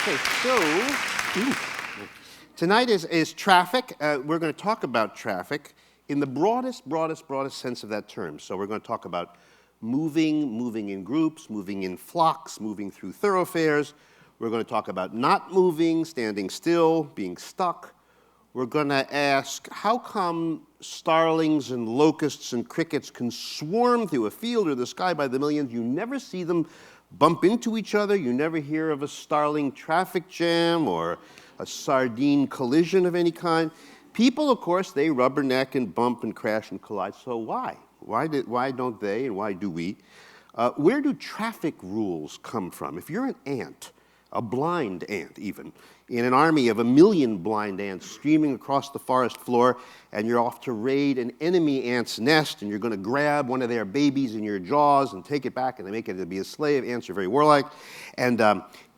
Okay, so tonight is traffic. We're going to talk about traffic in the broadest sense of that term. So we're going to talk about moving in groups, moving in flocks, moving through thoroughfares. We're going to talk about not moving, standing still, being stuck. We're going to ask, how come starlings and locusts and crickets can swarm through a field or the sky by the millions? You never see them bump into each other. You never hear of a starling traffic jam or a sardine collision of any kind. People, of course, they rubberneck and bump and crash and collide. So why? Why don't they, and why do we? Where do traffic rules come from? If you're an ant, a blind ant even, in an army of 1 million blind ants streaming across the forest floor, and you're off to raid an enemy ant's nest, and you're going to grab one of their babies in your jaws and take it back, and they make it to be a slave. Ants are very warlike, and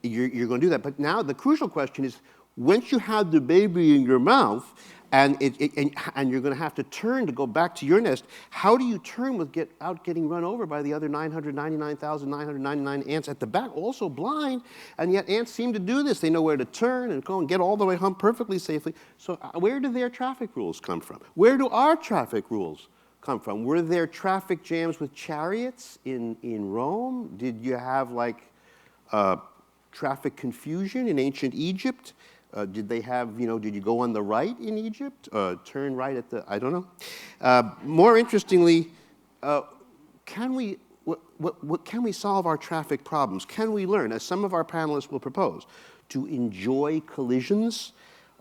you're going to do that. But now the crucial question is, once you have the baby in your mouth, and you're going to have to turn to go back to your nest, how do you turn without getting run over by the other 999,999 ants at the back, also blind? And yet ants seem to do this. They know where to turn and go and get all the way home perfectly safely. So where do their traffic rules come from? Where do our traffic rules come from? Were there traffic jams with chariots in Rome? Did you have traffic confusion in ancient Egypt? Did they have, did you go on the right in Egypt? Turn right at I don't know. More interestingly, can we solve our traffic problems? Can we learn, as some of our panelists will propose, to enjoy collisions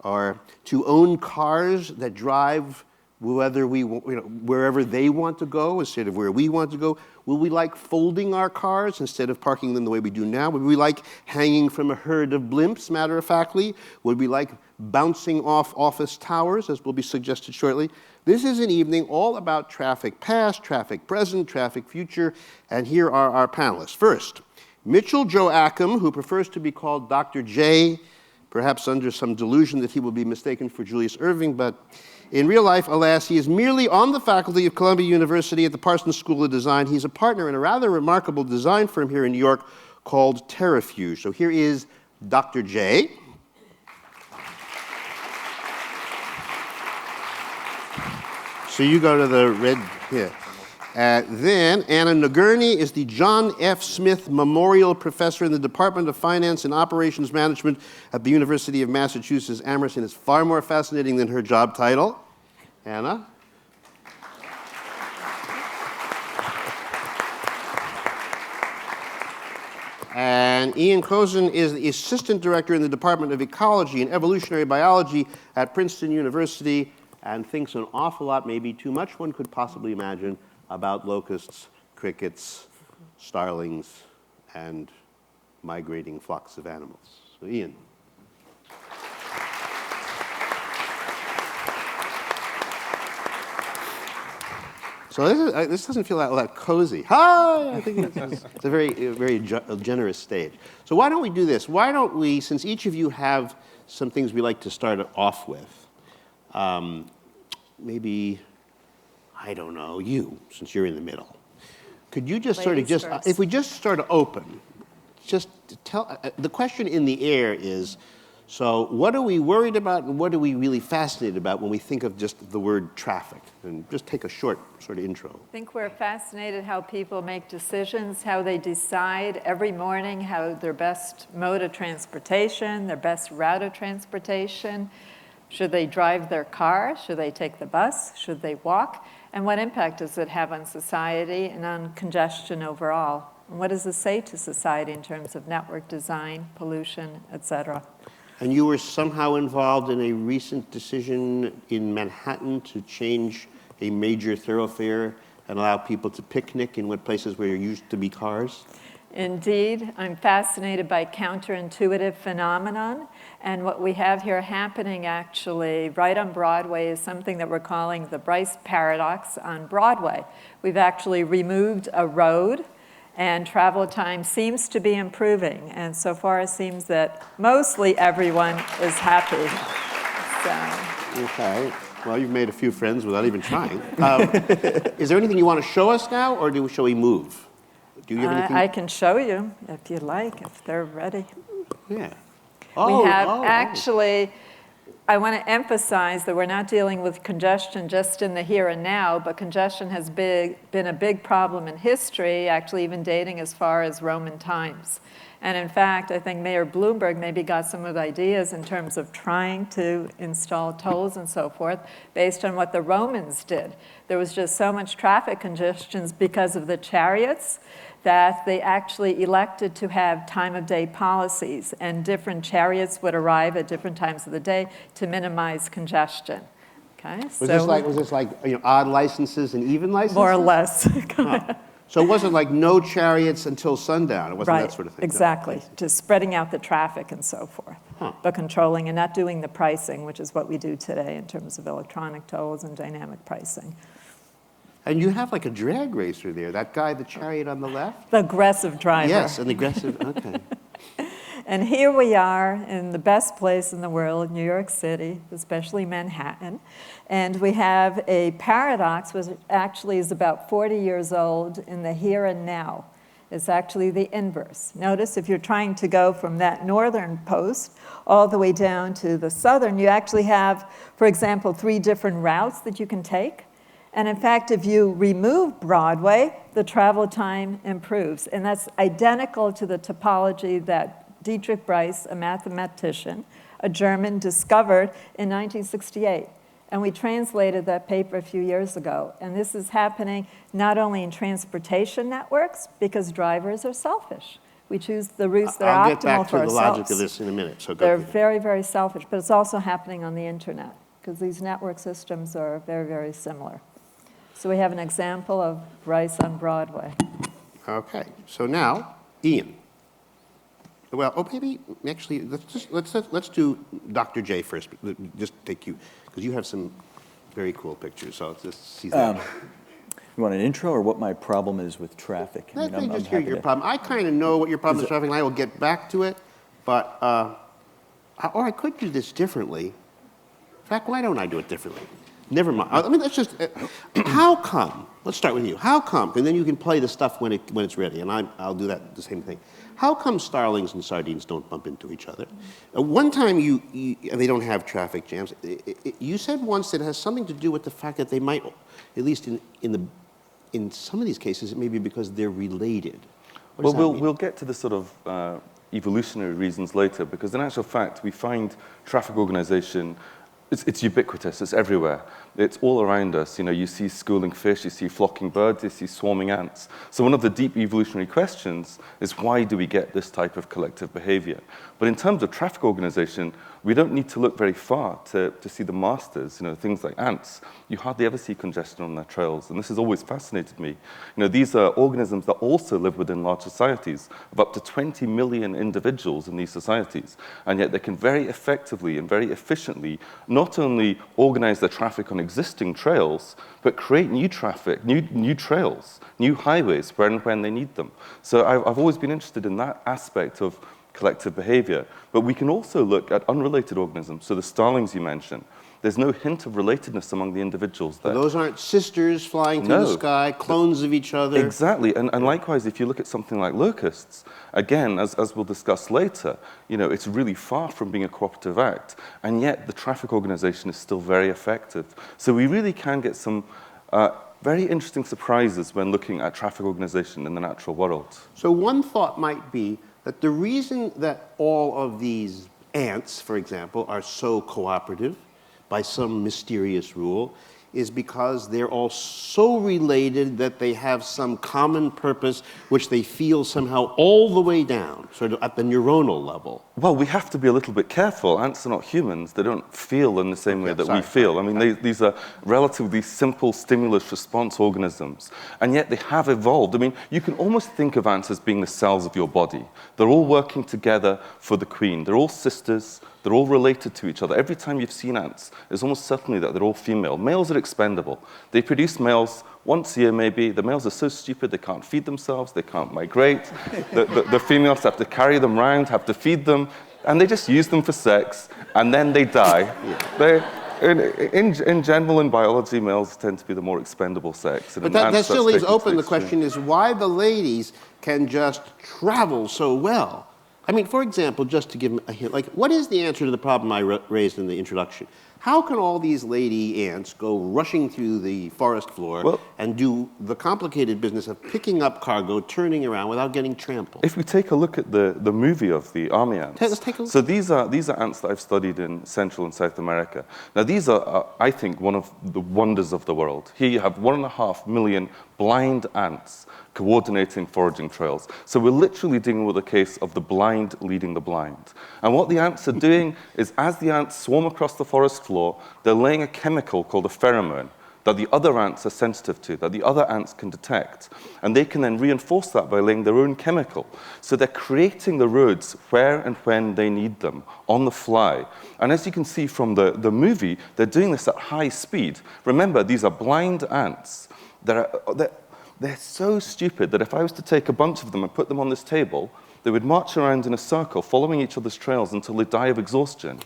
or to own cars that drive wherever they want to go instead of where we want to go? Will we like folding our cars instead of parking them the way we do now? Would we like hanging from a herd of blimps, matter-of-factly? Would we like bouncing off office towers, as will be suggested shortly? This is an evening all about traffic past, traffic present, traffic future, and here are our panelists. First, Mitchell Joachim, who prefers to be called Dr. J, perhaps under some delusion that he will be mistaken for Julius Erving, but in real life, alas, he is merely on the faculty of Columbia University at the Parsons School of Design. He's a partner in a rather remarkable design firm here in New York called Terrafuge. So here is Dr. J. So you go to the red here. Then Anna Nagurney is the John F. Smith Memorial Professor in the Department of Finance and Operations Management at the University of Massachusetts Amherst, and is far more fascinating than her job title. Anna? And Iain Couzin is the Assistant Director in the Department of Ecology and Evolutionary Biology at Princeton University, and thinks an awful lot, maybe too much, one could possibly imagine, about locusts, crickets, starlings, and migrating flocks of animals. So, Iain. So this doesn't feel all that cozy. Hi! I think it's a very generous stage. So why don't we do this? Why don't we, since each of you have some things we like to start off with, maybe, I don't know, you, since you're in the middle. Could you just if we just sort of open, just tell, the question in the air is, so what are we worried about and what are we really fascinated about when we think of just the word traffic? And just take a short sort of intro. I think we're fascinated how people make decisions, how they decide every morning how their best mode of transportation, their best route of transportation. Should they drive their car? Should they take the bus? Should they walk? And what impact does it have on society and on congestion overall? And what does it say to society in terms of network design, pollution, et cetera? And you were somehow involved in a recent decision in Manhattan to change a major thoroughfare and allow people to picnic in what places where there used to be cars? Indeed. I'm fascinated by counterintuitive phenomenon. And what we have here happening actually right on Broadway is something that we're calling the Bryce Paradox on Broadway. We've actually removed a road, and travel time seems to be improving. And so far it seems that mostly everyone is happy. So. Okay. Well, you've made a few friends without even trying. Is there anything you want to show us now, or shall we move? Do you have anything? I can show you if you like, if they're ready. Yeah. Oh, We have oh, oh. actually, I want to emphasize that we're not dealing with congestion just in the here and now, but congestion has been a big problem in history, actually even dating as far as Roman times. And in fact, I think Mayor Bloomberg maybe got some of the ideas in terms of trying to install tolls and so forth based on what the Romans did. There was just so much traffic congestion because of the chariots that they actually elected to have time of day policies, and different chariots would arrive at different times of the day to minimize congestion. Okay, Was this like odd licenses and even licenses? more or less. Huh. So it wasn't like no chariots until sundown. It wasn't Right, that sort of thing. exactly. No. Just spreading out the traffic and so forth, but controlling and not doing the pricing, which is what we do today in terms of electronic tolls and dynamic pricing. And you have like a drag racer there. That guy, the chariot on the left? The aggressive driver. Yes, an aggressive, okay. And here we are in the best place in the world, New York City, especially Manhattan. And we have a paradox, which actually is about 40 years old in the here and now. It's actually the inverse. Notice if you're trying to go from that northern post all the way down to the southern, you actually have, for example, 3 different routes that you can take. And in fact, if you remove Broadway, the travel time improves. And that's identical to the topology that Dietrich Bryce, a mathematician, a German, discovered in 1968. And we translated that paper a few years ago. And this is happening not only in transportation networks, because drivers are selfish. We choose the routes that are optimal for ourselves. I'll get back to the logic of this in a minute, so go They're ahead. very, very selfish, but it's also happening on the internet, because these network systems are very, very similar. So we have an example of Bryce on Broadway. Okay, so now, Ian. Well, maybe actually let's do Dr. J first. Just take you, because you have some very cool pictures. So let's just see that. You want an intro or what my problem is with traffic? Let me I'm just hear happy your to- problem. I kind of know what your problem is with traffic, and I will get back to it. But or I could do this differently. In fact, why don't I do it differently? Never mind. I mean, let's just. How come? Let's start with you. How come? And then you can play the stuff when it's ready, and I'll do that the same thing. How come starlings and sardines don't bump into each other? One time they don't have traffic jams. You said once that it has something to do with the fact that they might, at least in some of these cases, it may be because they're related. Well, we'll get to the sort of evolutionary reasons later, because in actual fact, we find traffic organization, it's ubiquitous, it's everywhere. It's all around us. You know, you see schooling fish, you see flocking birds, you see swarming ants. So one of the deep evolutionary questions is, why do we get this type of collective behavior? But in terms of traffic organization, we don't need to look very far to see the masters. You know, things like ants, you hardly ever see congestion on their trails, and this has always fascinated me. You know, these are organisms that also live within large societies of up to 20 million individuals in these societies, and yet they can very effectively and very efficiently not only organize their traffic on existing trails, but create new traffic, new trails, new highways when they need them. So I've always been interested in that aspect of collective behavior. But we can also look at unrelated organisms. So the starlings you mentioned, there's no hint of relatedness among the individuals there. So those aren't sisters flying through the sky, clones of each other. Exactly, and likewise, if you look at something like locusts, again, as we'll discuss later, you know, it's really far from being a cooperative act, and yet the traffic organization is still very effective. So we really can get some very interesting surprises when looking at traffic organization in the natural world. So one thought might be that the reason that all of these ants, for example, are so cooperative by some mysterious rule is because they're all so related that they have some common purpose which they feel somehow all the way down, sort of at the neuronal level. Well, we have to be a little bit careful. Ants are not humans. They don't feel in the same way that we feel. I mean, these are relatively simple stimulus response organisms, and yet they have evolved. I mean, you can almost think of ants as being the cells of your body. They're all working together for the queen. They're all sisters. They're all related to each other. Every time you've seen ants, it's almost certainly that they're all female. Males are expendable. They produce males once a year, maybe. The males are so stupid they can't feed themselves, they can't migrate. The females have to carry them around, have to feed them, and they just use them for sex, and then they die. In general, in biology, males tend to be the more expendable sex. But that still leaves open the question is why the ladies can just travel so well. I mean, for example, just to give a hint, like, what is the answer to the problem I raised in the introduction? How can all these lady ants go rushing through the forest floor and do the complicated business of picking up cargo, turning around without getting trampled? If we take a look at the movie of the army ants, Let's take a look. so these are ants that I've studied in Central and South America. Now these are, I think, one of the wonders of the world. Here you have 1.5 million blind ants coordinating foraging trails. So we're literally dealing with a case of the blind leading the blind. And what the ants are doing is, as the ants swarm across the forest floor, they're laying a chemical called a pheromone that the other ants are sensitive to, that the other ants can detect. And they can then reinforce that by laying their own chemical. So they're creating the roads where and when they need them, on the fly. And as you can see from the movie, they're doing this at high speed. Remember, these are blind ants. They're so stupid that if I was to take a bunch of them and put them on this table, they would march around in a circle, following each other's trails until they die of exhaustion.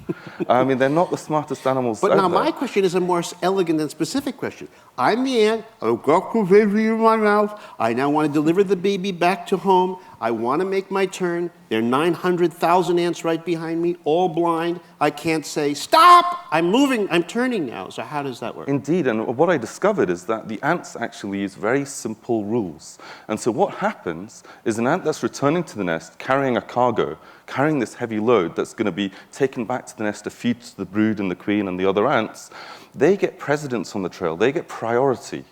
I mean, they're not the smartest animals out there. But now my question is a more elegant and specific question. I'm the ant. I've got the baby in my mouth. I now want to deliver the baby back to home. I want to make my turn. There are 900,000 ants right behind me, all blind. I can't say, stop! I'm moving. I'm turning now. So how does that work? Indeed, and what I discovered is that the ants actually use very simple rules. And so what happens is an ant that's returning to the nest, carrying a cargo, carrying this heavy load that's going to be taken back to the nest to feed to the brood and the queen and the other ants, they get precedence on the trail. They get priority.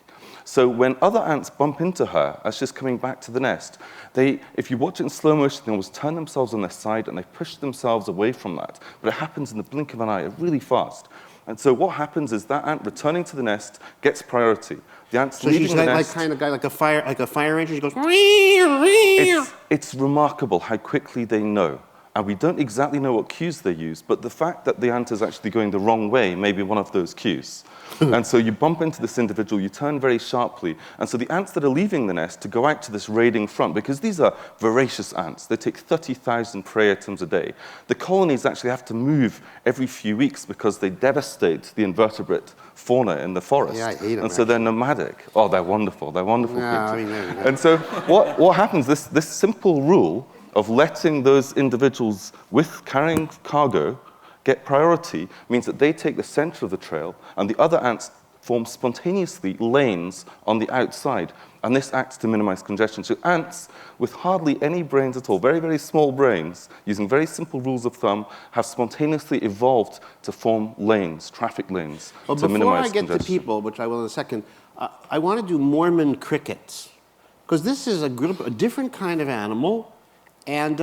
So when other ants bump into her as she's coming back to the nest, if you watch it in slow motion, they always turn themselves on their side and they push themselves away from that. But it happens in the blink of an eye, really fast. And so what happens is that ant returning to the nest gets priority. The ant's leaving the nest. So she's like kind of guy, like a fire engine. She goes. It's remarkable how quickly they know. And we don't exactly know what cues they use, but the fact that the ant is actually going the wrong way may be one of those cues. And so you bump into this individual, you turn very sharply, and so the ants that are leaving the nest to go out to this raiding front, because these are voracious ants, they take 30,000 prey items a day. The colonies actually have to move every few weeks because they devastate the invertebrate fauna in the forest. Yeah, I hate them. And so they're nomadic. Oh, they're wonderful. They're wonderful No, I creatures. mean, And so what happens, this simple rule of letting those individuals with carrying cargo get priority means that they take the center of the trail and the other ants form spontaneously lanes on the outside. And this acts to minimize congestion. So ants with hardly any brains at all, very, very small brains, using very simple rules of thumb, have spontaneously evolved to form lanes, traffic lanes, to minimize congestion. Before I get to people, which I will in a second, I want to do Mormon crickets. Because this is a different kind of animal. And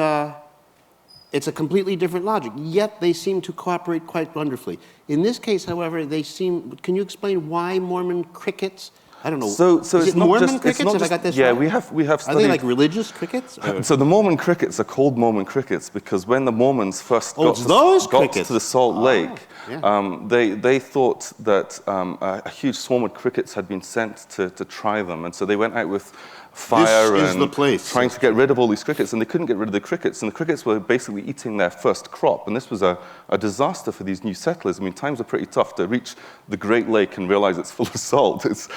it's a completely different logic, yet they seem to cooperate quite wonderfully. In this case, however, can you explain why Mormon crickets? I don't know. So is it's it not Mormon just, crickets? it's not Have just, I got this yeah, right? we have Are studied. they like religious crickets? So the Mormon crickets are called Mormon crickets because when the Mormons first got to the Salt Lake, they thought that a huge swarm of crickets had been sent to try them, and so they went out with fire and trying to get rid of all these crickets, and they couldn't get rid of the crickets, and the crickets were basically eating their first crop, and this was a disaster for these new settlers. I mean, times are pretty tough to reach the Great Lake and realize it's full of salt. It's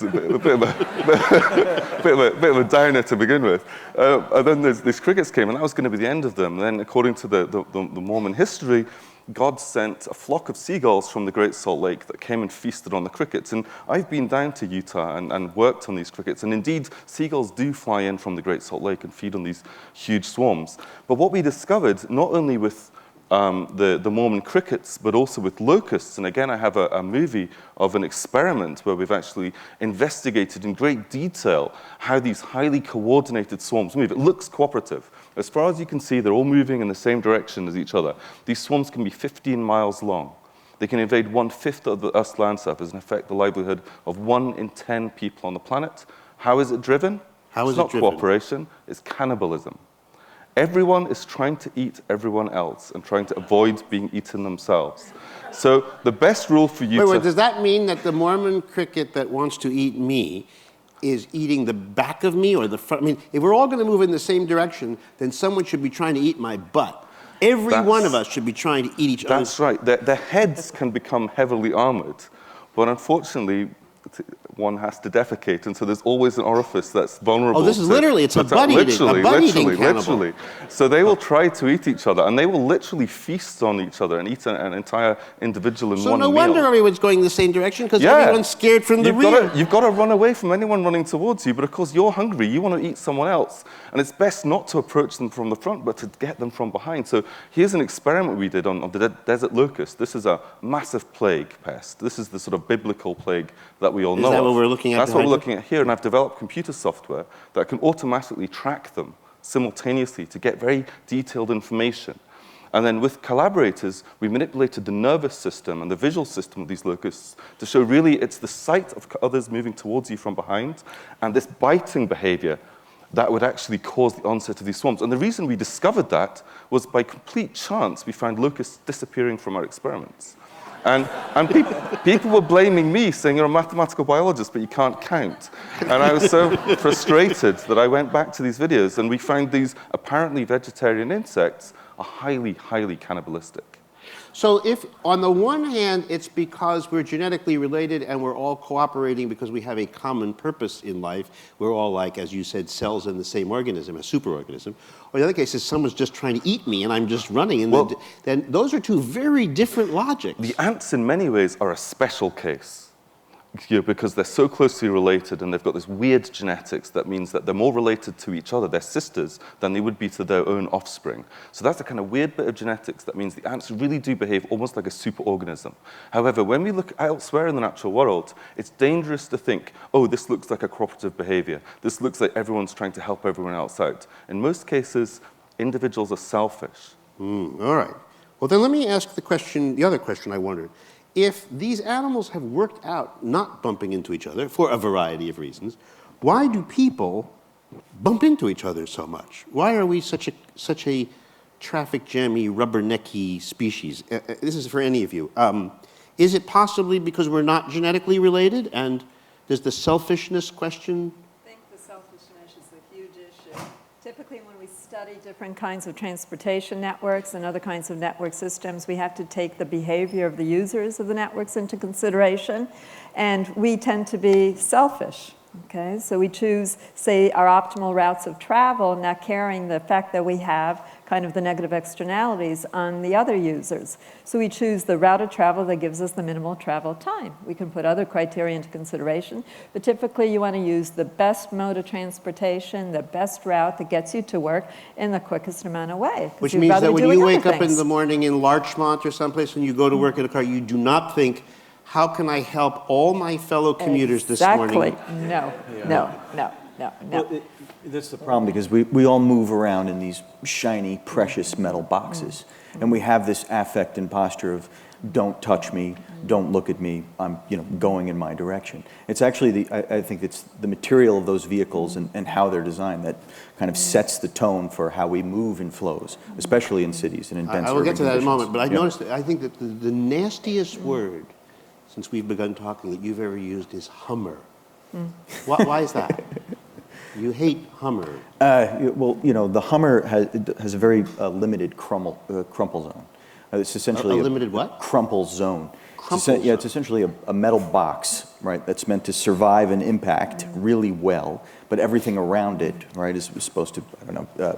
a bit of a downer to begin with. And then these crickets came, and that was going to be the end of them. And then, according to the Mormon history, God sent a flock of seagulls from the Great Salt Lake that came and feasted on the crickets. And I've been down to Utah and worked on these crickets. And indeed, seagulls do fly in from the Great Salt Lake and feed on these huge swarms. But what we discovered, not only with the Mormon crickets, but also with locusts. And again, I have a movie of an experiment where we've actually investigated in great detail how these highly coordinated swarms move. It looks cooperative. As far as you can see, they're all moving in the same direction as each other. These swarms can be 15 miles long. They can invade 1/5 of the Earth's land surface and affect the livelihood of 1 in 10 people on the planet. How is it driven? It's not cooperation, it's cannibalism. Everyone is trying to eat everyone else and trying to avoid being eaten themselves. So the best rule for you Wait, does that mean that the Mormon cricket that wants to eat me is eating the back of me or the front? I mean, if we're all going to move in the same direction, then someone should be trying to eat my butt. Every one of us should be trying to eat each other. That's right. Their heads can become heavily armored, but unfortunately, one has to defecate, and so there's always an orifice that's vulnerable. Oh, this is literally, it's a literally, bunny-eating cannibal. literally. So they will try to eat each other, and they will literally feast on each other and eat an entire individual in one meal. So no wonder everyone's going the same direction, because everyone's scared from the rear. You've got to run away from anyone running towards you, but of course you're hungry, you want to eat someone else, and it's best not to approach them from the front, but to get them from behind. So here's an experiment we did on the desert locust. This is a massive plague pest. This is the sort of biblical plague that we all know. Is that of. what we're looking at? That's what we're looking at here, and I've developed computer software that can automatically track them simultaneously to get very detailed information. And then with collaborators, we manipulated the nervous system and the visual system of these locusts to show really it's the sight of others moving towards you from behind and this biting behavior that would actually cause the onset of these swarms. And the reason we discovered that was by complete chance we found locusts disappearing from our experiments. And people were blaming me, saying, you're a mathematical biologist, but you can't count. And I was so frustrated that I went back to these videos, and we found these apparently vegetarian insects are highly, highly cannibalistic. So if, on the one hand, it's because we're genetically related and we're all cooperating because we have a common purpose in life, we're all like, as you said, cells in the same organism, a superorganism. Or the other case is someone's just trying to eat me and I'm just running. And then those are two very different logics. The ants, in many ways, are a special case. Because they're so closely related and they've got this weird genetics that means that they're more related to each other, their sisters, than they would be to their own offspring. So that's a kind of weird bit of genetics that means the ants really do behave almost like a superorganism. However, when we look elsewhere in the natural world, it's dangerous to think, oh, this looks like a cooperative behavior. This looks like everyone's trying to help everyone else out. In most cases, individuals are selfish. All right. Well, then let me ask the other question I wondered. If these animals have worked out not bumping into each other for a variety of reasons, why do people bump into each other so much? Why are we such a traffic jammy, rubbernecky species? This is for any of you. Is it possibly because we're not genetically related? And does the selfishness question? I think the selfishness is a huge issue. Typically, when we study different kinds of transportation networks and other kinds of network systems, we have to take the behavior of the users of the networks into consideration, and we tend to be selfish. Okay, so we choose, say, our optimal routes of travel, not caring the fact that we have kind of the negative externalities on the other users. So we choose the route of travel that gives us the minimal travel time. We can put other criteria into consideration, but typically you want to use the best mode of transportation, the best route that gets you to work in the quickest amount of way. Which means that when you wake up in the morning in Larchmont or someplace and you go to work in a car, you do not think, how can I help all my fellow commuters this morning? Exactly. No. Well, that's the problem, because we all move around in these shiny, precious metal boxes. And we have this affect and posture of, don't touch me, don't look at me, I'm going in my direction. It's actually, I think it's the material of those vehicles and how they're designed that kind of sets the tone for how we move in flows, especially in cities and in dense urban I will get to that in a moment, but I Yeah. noticed that I think that the nastiest word since we've begun talking that you've ever used is Hummer. Why is that? You hate Hummer. Well, the Hummer has a very limited crumple zone. It's essentially a limited what? Crumple zone. Crumple Yeah, it's essentially a metal box, right, that's meant to survive an impact really well, but everything around it, right, is supposed to,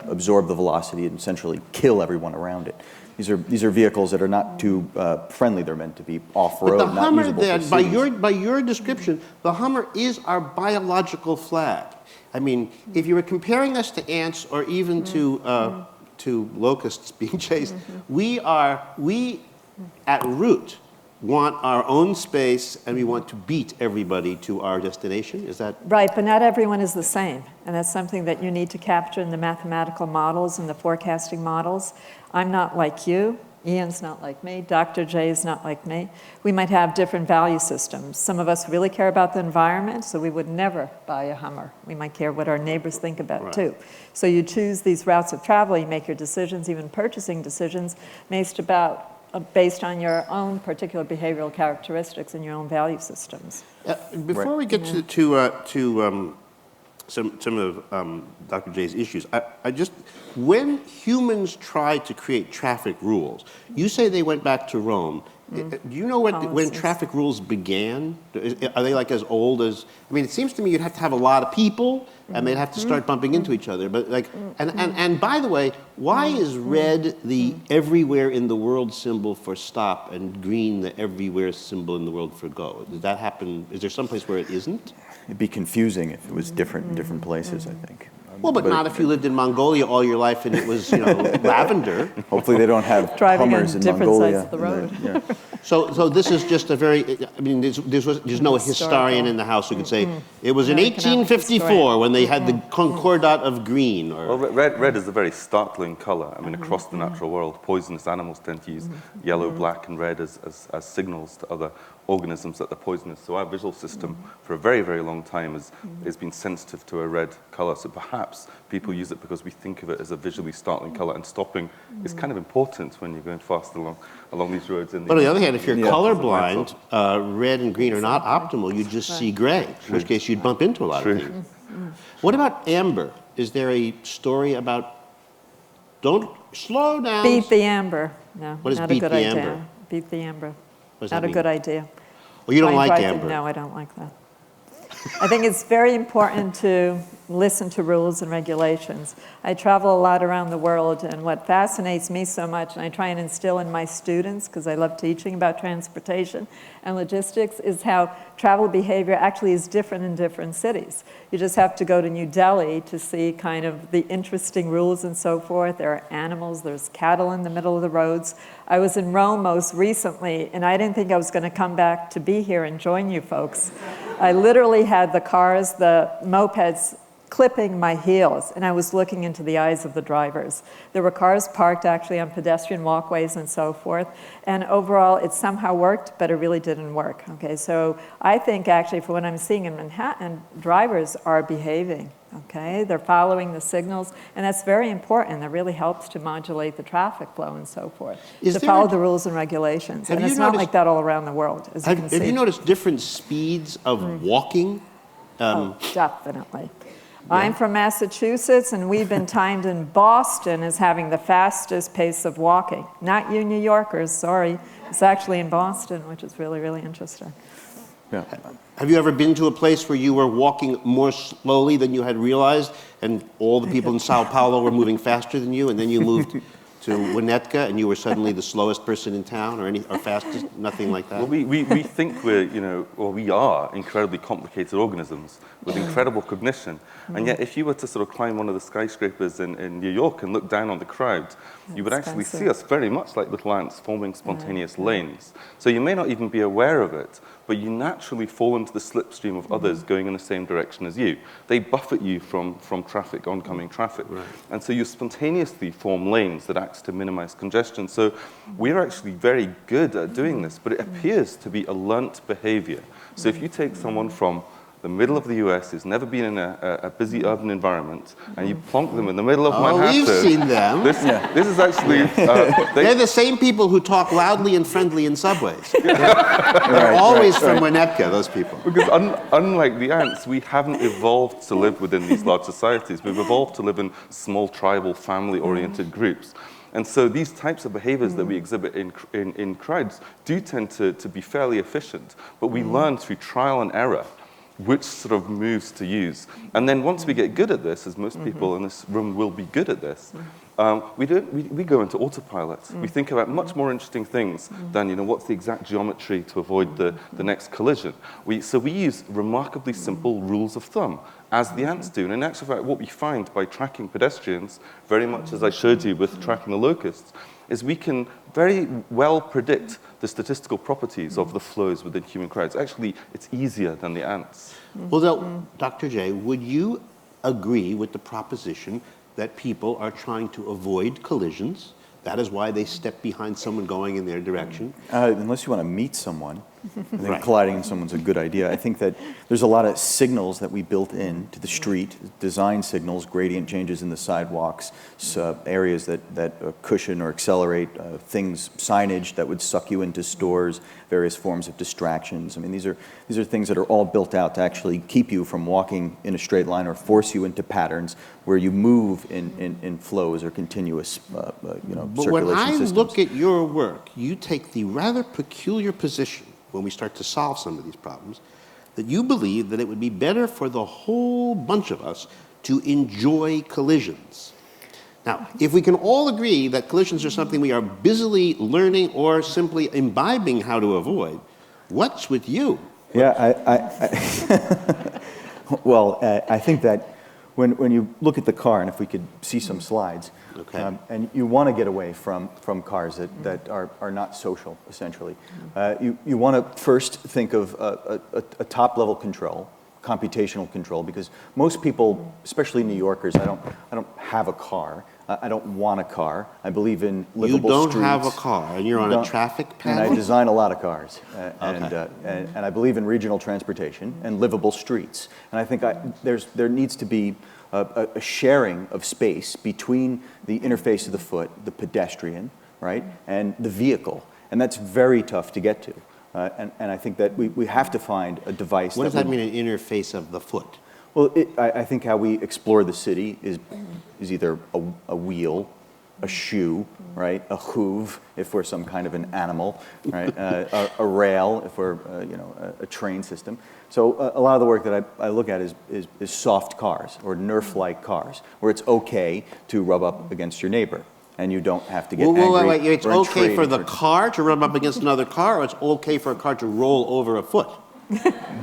absorb the velocity and essentially kill everyone around it. These are vehicles that are not too friendly. They're meant to be off-road, But the not Hummer, usable for cities. by your description, the Hummer is our biological flag. I mean, if you were comparing us to ants or even to locusts being chased, we at root want our own space and we want to beat everybody to our destination. Is that? Right, but not everyone is the same. And that's something that you need to capture in the mathematical models and the forecasting models. I'm not like you. Ian's not like me. Dr. J is not like me. We might have different value systems. Some of us really care about the environment, so we would never buy a Hummer. We might care what our neighbors think about it, too. So you choose these routes of travel, you make your decisions, even purchasing decisions, based on your own particular behavioral characteristics and your own value systems. Before we get to some of Dr. J's issues, when humans tried to create traffic rules, you say they went back to Rome, Do you know when traffic rules began? Are they like as old as? I mean, it seems to me you'd have to have a lot of people, and they'd have to start bumping into each other. But like, and by the way, why is red the everywhere in the world symbol for stop, and green the everywhere symbol in the world for go? Did that happen? Is there some place where it isn't? It'd be confusing if it was different in different places, I think. Well, but not if you lived in Mongolia all your life and it was, lavender. Hopefully they don't have Driving on Hummers in different Mongolia. sides of the road. Yeah. So this is just a very, I mean, there's no historian in the house who could say, it was in No economic 1854 historian. when they had the concordat of green. Well, Or red is a very startling color. I mean, across the natural world, poisonous animals tend to use yellow, black, and red as signals to other organisms that they're poisonous. So our visual system, for a very, very long time, has been sensitive to a red color. So perhaps people use it because we think of it as a visually startling color, and stopping is kind of important when you're going fast along these roads. but on the other hand, if you're colorblind, red and green are not optimal. You just see gray, in which case you'd bump into a lot of things. What about amber? Is there a story about, don't slow down? Beat the amber. No, What is not beat a good the idea. amber? Beat the amber. What does Not that a mean? good idea. Well, you don't Try and like drive amber. No, I don't like that. I think it's very important to listen to rules and regulations. I travel a lot around the world, and what fascinates me so much, and I try and instill in my students, because I love teaching about transportation and logistics, is how travel behavior actually is different in different cities. You just have to go to New Delhi to see kind of the interesting rules and so forth. There are animals, there's cattle in the middle of the roads. I was in Rome most recently, and I didn't think I was going to come back to be here and join you folks. I literally had the cars, the mopeds, clipping my heels, and I was looking into the eyes of the drivers. There were cars parked actually on pedestrian walkways and so forth, and overall it somehow worked, but it really didn't work. Okay, so I think actually for what I'm seeing in Manhattan, drivers are behaving. Okay, they're following the signals, and that's very important. That really helps to modulate the traffic flow and so forth. Is To there follow a- the rules and regulations, Have and you it's not noticed- like that all around the world, as you can Have see. you noticed different speeds of walking? Oh, definitely. I'm from Massachusetts, and we've been timed in Boston as having the fastest pace of walking. Not you New Yorkers, sorry. It's actually in Boston, which is really, really interesting. Yeah. Have you ever been to a place where you were walking more slowly than you had realized, and all the people in Sao Paulo were moving faster than you, and then you moved to Winnetka and you were suddenly the slowest person in town, or fastest? Nothing like that? Well, we think we are incredibly complicated organisms with incredible cognition. And yet, if you were to sort of climb one of the skyscrapers in New York and look down on the crowd, you would actually see us very much like little ants forming spontaneous lanes. So you may not even be aware of it, but you naturally fall into the slipstream of others going in the same direction as you. They buffet you from traffic, oncoming traffic. Right. And so you spontaneously form lanes that act to minimize congestion. So we're actually very good at doing this, but it appears to be a learnt behavior. So if you take someone from the middle of the US who's never been in a busy urban environment, and you plonk them in the middle of Manhattan. We've seen them. This is actually... They're the same people who talk loudly and friendly in subways. They're always from Winnetka, those people. Because unlike the ants, we haven't evolved to live within these large societies. We've evolved to live in small, tribal, family-oriented groups. And so these types of behaviors that we exhibit in crowds do tend to be fairly efficient, but we learn through trial and error which sort of moves to use. And then once we get good at this, as most people in this room will be good at this, we go into autopilot. We think about much more interesting things than, what's the exact geometry to avoid the next collision. So we use remarkably simple rules of thumb, as the ants do. And in actual fact, what we find by tracking pedestrians, very much as I showed you with tracking the locusts, is we can very well predict the statistical properties of the flows within human crowds. Actually, it's easier than the ants. Well, now, Dr. J, would you agree with the proposition that people are trying to avoid collisions? That is why they step behind someone going in their direction. Unless you want to meet someone. I think Right. colliding in someone's a good idea. I think that there's a lot of signals that we built in to the street, design signals, gradient changes in the sidewalks, areas that cushion or accelerate things, signage that would suck you into stores, various forms of distractions. I mean, these are things that are all built out to actually keep you from walking in a straight line or force you into patterns where you move in flows or continuous, But circulation when I systems. look at your work, you take the rather peculiar position when we start to solve some of these problems, that you believe that it would be better for the whole bunch of us to enjoy collisions. Now, if we can all agree that collisions are something we are busily learning or simply imbibing how to avoid, what's with you? Yeah, well, I think that when you look at the car, and if we could see some slides, Okay. And you want to get away from cars that are not social, essentially. You want to first think of a top-level control, computational control, because most people, especially New Yorkers, I don't have a car. I don't want a car. I believe in livable You don't streets. have a car, and you're on a traffic And panel? I design a lot of cars, Okay. and I believe in regional transportation and livable streets. And I think there needs to be a sharing of space between the interface of the foot, the pedestrian, right, and the vehicle. And that's very tough to get to. And I think that we have to find a device. What does that mean, an interface of the foot? Well, I think how we explore the city is either a wheel, a shoe, right, a hoof if we're some kind of an animal, right, a rail if we're a train system. So a lot of the work that I look at is soft cars or Nerf-like cars, where it's okay to rub up against your neighbor, and you don't have to get angry. Wait, it's or in okay for trading the car to rub up against another car, or it's okay for a car to roll over a foot?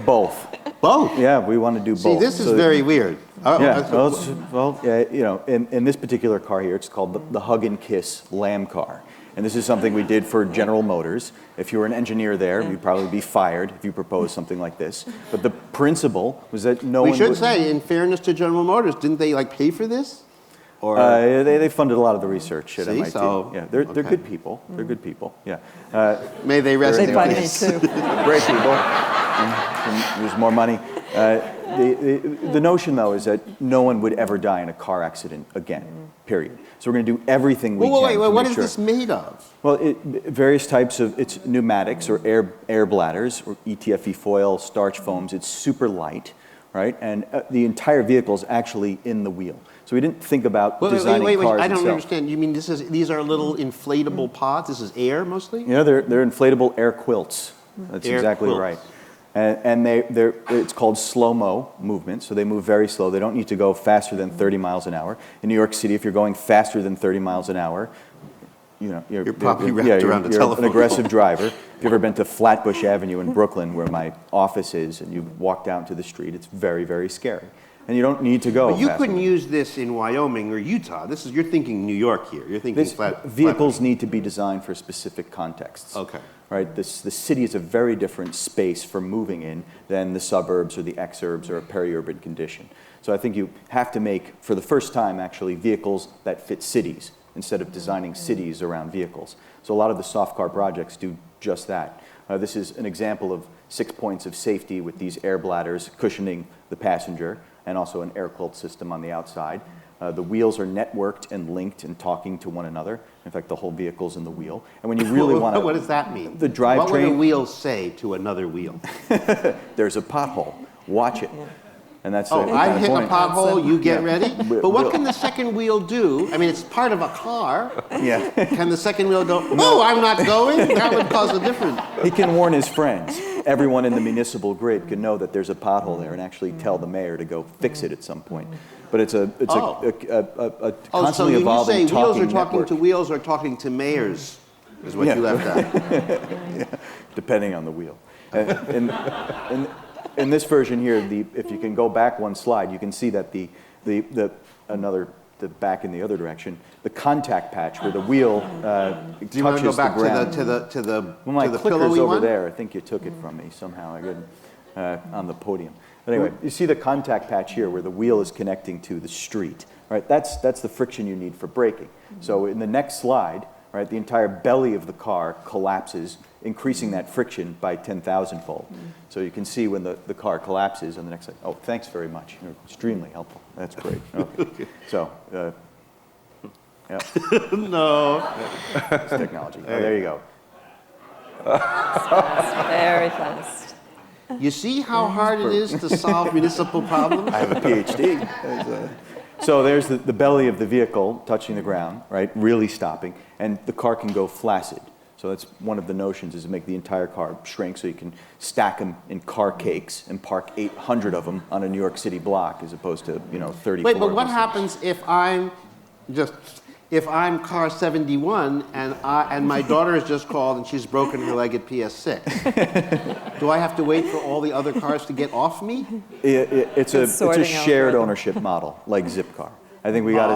Both. Both? Yeah, we want to do both. See, this is So- very weird. Yeah, in this particular car here, it's called the Hug and Kiss Lamb car. And this is something we did for General Motors. If you were an engineer there, you'd probably be fired if you proposed something like this. But the principle was that no We one should would... say, in fairness to General Motors, didn't they pay for this? Or they funded a lot of at See, MIT. so- Yeah, they're okay. good people. They're good people. Yeah, may they rest They in fund me peace. too. great people. And use more money. The notion, though, is that no one would ever die in a car accident again. Period. So we're going to do everything we can Wait, to what make is sure. this made of? Well, various types of, it's pneumatics or air bladders or ETFE foil, starch foams. It's super light, right? And the entire vehicle is actually in the wheel. So we didn't think about designing cars I don't itself. understand. You mean these are little inflatable pods? This is air mostly? You know, they're inflatable air quilts. That's Air exactly quilts. right. And it's called slow-mo movement, so they move very slow. They don't need to go faster than 30 miles an hour. In New York City, if you're going faster than 30 miles an hour, you're probably wrapped around the you're telephone an aggressive driver. If you've ever been to Flatbush Avenue in Brooklyn, where my office is, and you walk down to the street, it's very, very scary. And you don't need to go But you faster couldn't than- use this in Wyoming or Utah. You're thinking New York here. You're thinking Vehicles need to be designed for specific contexts. Okay. Right? The city is a very different space for moving in than the suburbs or the exurbs or a peri-urban condition. So I think you have to make, for the first time, actually, vehicles that fit cities instead of designing cities around vehicles. So a lot of the soft car projects do just that. This is an example of 6 points of safety with these air bladders cushioning the passenger, and also an air quilt system on the outside. The wheels are networked and linked and talking to one another. In fact, the whole vehicle's in the wheel. And when you really want to... What does that mean? The drivetrain... What would a wheel say to another wheel? There's a pothole. Watch it. And that's the I kind of hit a point. pothole, you get Yeah. ready? But what can the second wheel do? I mean, it's part of a car. Yeah. Can the second wheel go, oh, I'm not going? That would cause a difference. He can warn his friends. Everyone in the municipal grid can know that there's a pothole there and actually tell the mayor to go fix it at some point. But it's a constantly so evolving you say wheels are talking talking network. to wheels or talking to mayors, is what Yeah. you left out. Depending on the wheel. In this version here, if you can go back one slide, you can see that the back in the other direction, the contact patch where the wheel Do you want to go touches back the ground. to the Well, my to the clicker's pillowy over one? there. I think you took it from me somehow. I couldn't on the podium. But anyway, you see the contact patch here where the wheel is connecting to the street. Right? That's the friction you need for braking. So in the next slide, right, the entire belly of the car collapses increasing that friction by 10,000-fold. So you can see when the car collapses on the next side. Oh, thanks very much. You're extremely helpful. That's great. Okay. So, yeah. No. It's technology. Oh, there you go. Very fast. You see how hard it is to solve municipal problems? I have a PhD. So there's the belly of the vehicle touching the ground, right, really stopping, and the car can go flaccid. So that's one of the notions, is to make the entire car shrink so you can stack them in car cakes and park 800 of them on a New York City block as opposed to, 34. Wait, but what happens if I'm car 71 and my daughter has just called and she's broken her leg at PS6? Do I have to wait for all the other cars to get off me? It's a sorting shared algorithm. ownership model, like Zipcar. I think we got to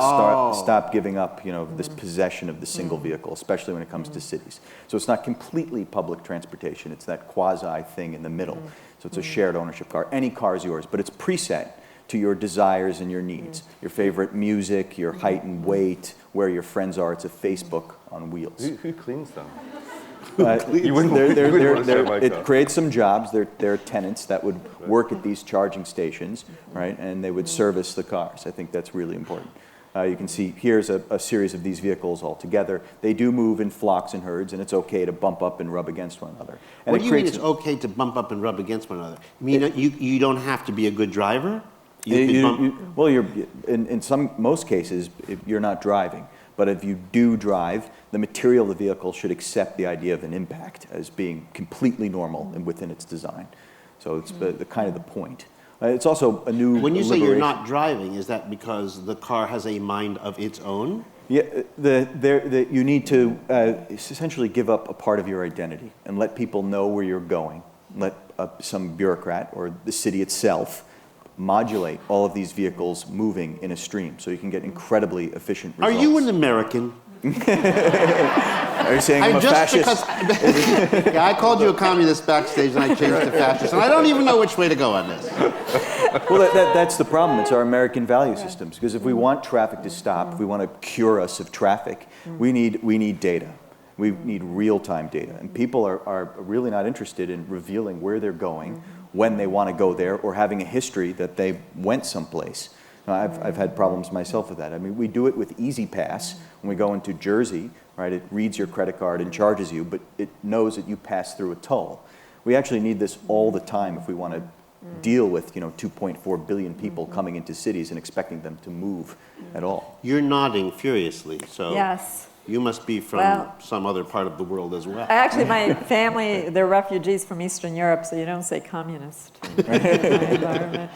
stop giving up, this possession of the single vehicle, especially when it comes to cities. So it's not completely public transportation. It's that quasi thing in the middle. So it's a shared ownership car. Any car is yours, but it's preset to your desires and your needs. Your favorite music, your height and weight, where your friends are. It's a Facebook on wheels. Who cleans them? It creates some jobs. There are tenants that would work at these charging stations, right? And they would service the cars. I think that's really important. You can see here's a series of these vehicles all together. They do move in flocks and herds, and it's okay to bump up and rub against one another. And What do you mean it's okay to bump up and rub against one another? You mean you don't have to be a good driver? Well, in most cases, you're not driving. But if you do drive, the material of the vehicle should accept the idea of an impact as being completely normal and within its design. So it's the kind of the point. It's also a new When you say you're liberation. not driving, is that because the car has a mind of its own? Yeah, you need to essentially give up a part of your identity and let people know where you're going. Let some bureaucrat or the city itself modulate all of these vehicles moving in a stream so you can get incredibly efficient results. Are you an American? Are you saying I'm a fascist? Yeah, I called you a communist backstage and I changed to fascist. And I don't even know which way to go on this. Well, that's the problem. It's our American value systems. Because if we want traffic to stop, if we want to cure us of traffic, we need data. We need real-time data. And people are really not interested in revealing where they're going, when they want to go there, or having a history that they went someplace. Now, I've had problems myself with that. I mean, we do it with Easy Pass. When we go into Jersey, right, it reads your credit card and charges you, but it knows that you passed through a toll. We actually need this all the time if we want to deal with 2.4 billion people coming into cities and expecting them to move at all. You're nodding furiously, so Yes. you must be from some other part of the world as well. Actually, my family, they're refugees from Eastern Europe, so you don't say communist in my environment.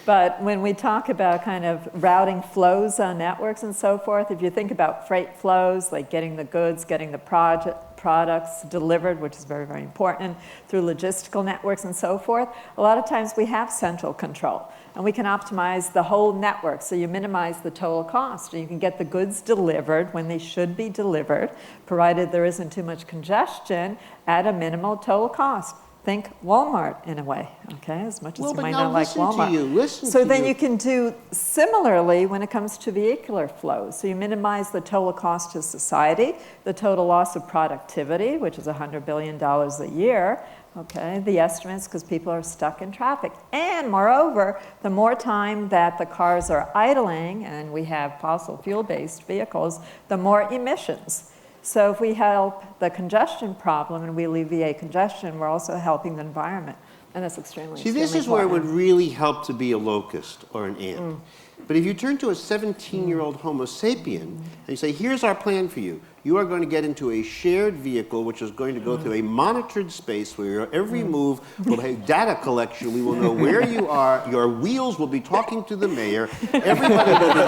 But when we talk about kind of routing flows on networks and so forth, if you think about freight flows, like getting the goods, getting the products delivered, which is very, very important, through logistical networks and so forth, a lot of times we have central control. And we can optimize the whole network, so you minimize the total cost. And you can get the goods delivered when they should be delivered, provided there isn't too much congestion, at a minimal total cost. Think Walmart in a way, okay? As much as you might not like Walmart. So then you can do similarly when it comes to vehicular flows. So you minimize the total cost to society, the total loss of productivity, which is $100 billion a year, okay, the estimates, because people are stuck in traffic. And moreover, the more time that the cars are idling, and we have fossil fuel-based vehicles, the more emissions. So if we help the congestion problem and we alleviate congestion, we're also helping the environment. And that's extremely See, this is where it would really help to be a locust or an ant. But if you turn to a 17-year-old Homo sapien and you say, here's our plan for you. You are going to get into a shared vehicle which is going to go through a monitored space where your every move will have data collection. We will know where you are. Your wheels will be talking to the mayor. Everybody will be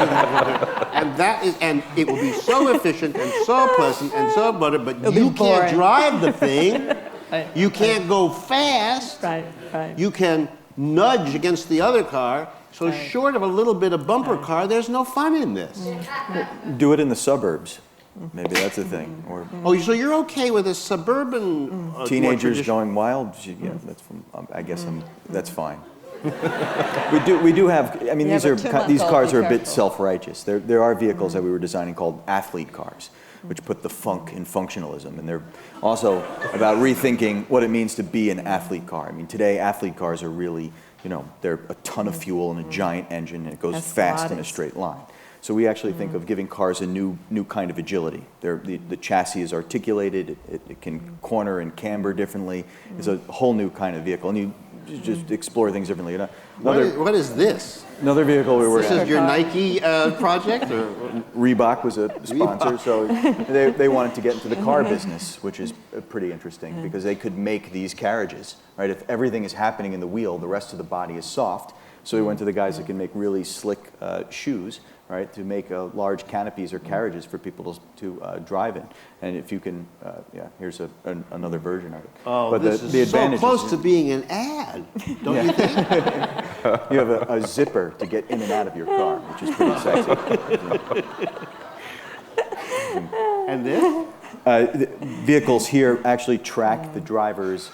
and it will be so efficient and so pleasant and so butter, but you can't drive the thing. You can't go fast. You can nudge against the other car. So short of a little bit of bumper car, there's no fun in this. Do it in the suburbs. Maybe that's a thing. Or so you're okay with a suburban teenagers going wild? Yeah, that's fine. We do have, I mean, Yeah, these but these 2-month-old, cars be are a bit careful. self-righteous. There are vehicles that we were designing called athlete cars, which put the funk in functionalism. And they're also about rethinking what it means to be an athlete car. I mean, today, athlete cars are really, they're a ton of fuel and a giant engine, and it goes fast in a Escalades. straight line. So we actually think of giving cars a new kind of agility. The chassis is articulated, it can corner and camber differently. It's a whole new kind of vehicle, and you just explore things differently. What is this? Another vehicle we were This is your Nike project? Or? Reebok was a sponsor, so they wanted to get into the car business, which is pretty interesting because they could make these carriages, right? If everything is happening in the wheel, the rest of the body is soft. So we went to the guys that can make really slick shoes, right, to make large canopies or carriages for people to drive in. And if you can, here's another version of it. Oh, but this the is so advantage close is, to being an ad, don't you think? you have a zipper to get in and out of your car, which is pretty sexy. And this? The vehicles here actually track the driver's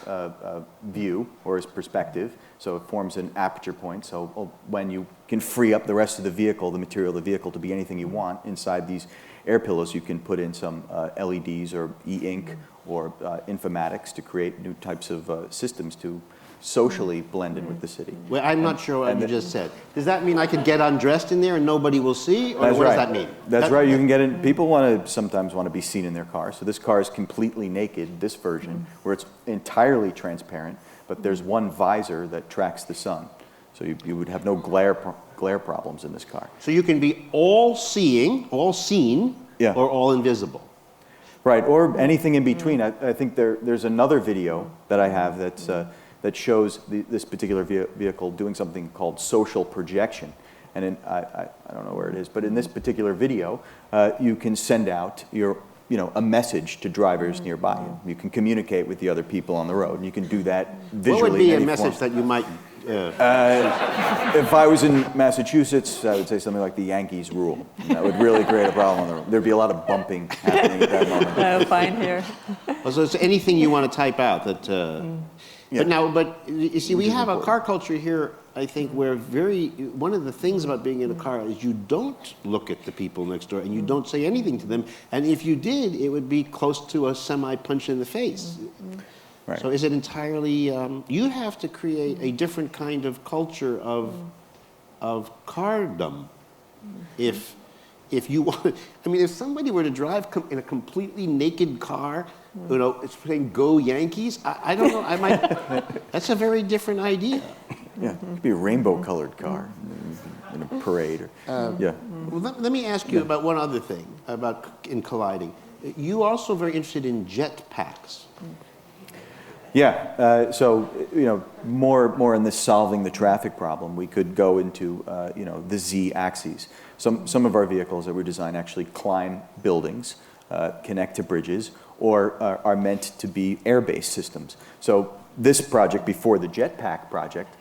view or his perspective, so it forms an aperture point. So when you can free up the rest of the vehicle, the material of the vehicle, to be anything you want, inside these air pillows you can put in some LEDs or e-ink or informatics to create new types of systems to socially blend in with the city. Well, I'm not sure what you just said. Does that mean I could get undressed in there and nobody will see? Or That's what right. does that mean? That's right. You can get in. People sometimes want to be seen in their car. So this car is completely naked, this version, where it's entirely transparent, but there's one visor that tracks the sun. So you would have no glare problems in this car. So you can be all seeing, all seen, Yeah. or all invisible. Right, or anything in between. I think there's another video that I have that shows this particular vehicle doing something called social projection. And I don't know where it is, but in this particular video, you can send out a message to drivers nearby you. You can communicate with the other people on the road, and you can do that visually. What would be in a any message form. that you might... If I was in Massachusetts, I would say something like "the Yankees rule." That would really create a problem on the road. There'd be a lot of bumping happening at that moment. Oh, fine here. So it's anything you want to type out that... But you see, we have a car culture here, I think, where one of the things about being in a car is you don't look at the people next door and you don't say anything to them. And if you did, it would be close to a semi-punch in the face. Right. So is it entirely, you have to create a different kind of culture of cardom if you want, I mean, if somebody were to drive in a completely naked car, it's saying "Go Yankees," I don't know, I might, that's a very different idea. Yeah, it could be a rainbow-colored car in a parade. Yeah. Well, let me ask you about one other thing in colliding. You also very interested in jet packs. Yeah, so more in this solving the traffic problem, we could go into the Z-axes. Some of our vehicles that we design actually climb buildings, connect to bridges, or are meant to be air-based systems. So this project, before the jetpack project,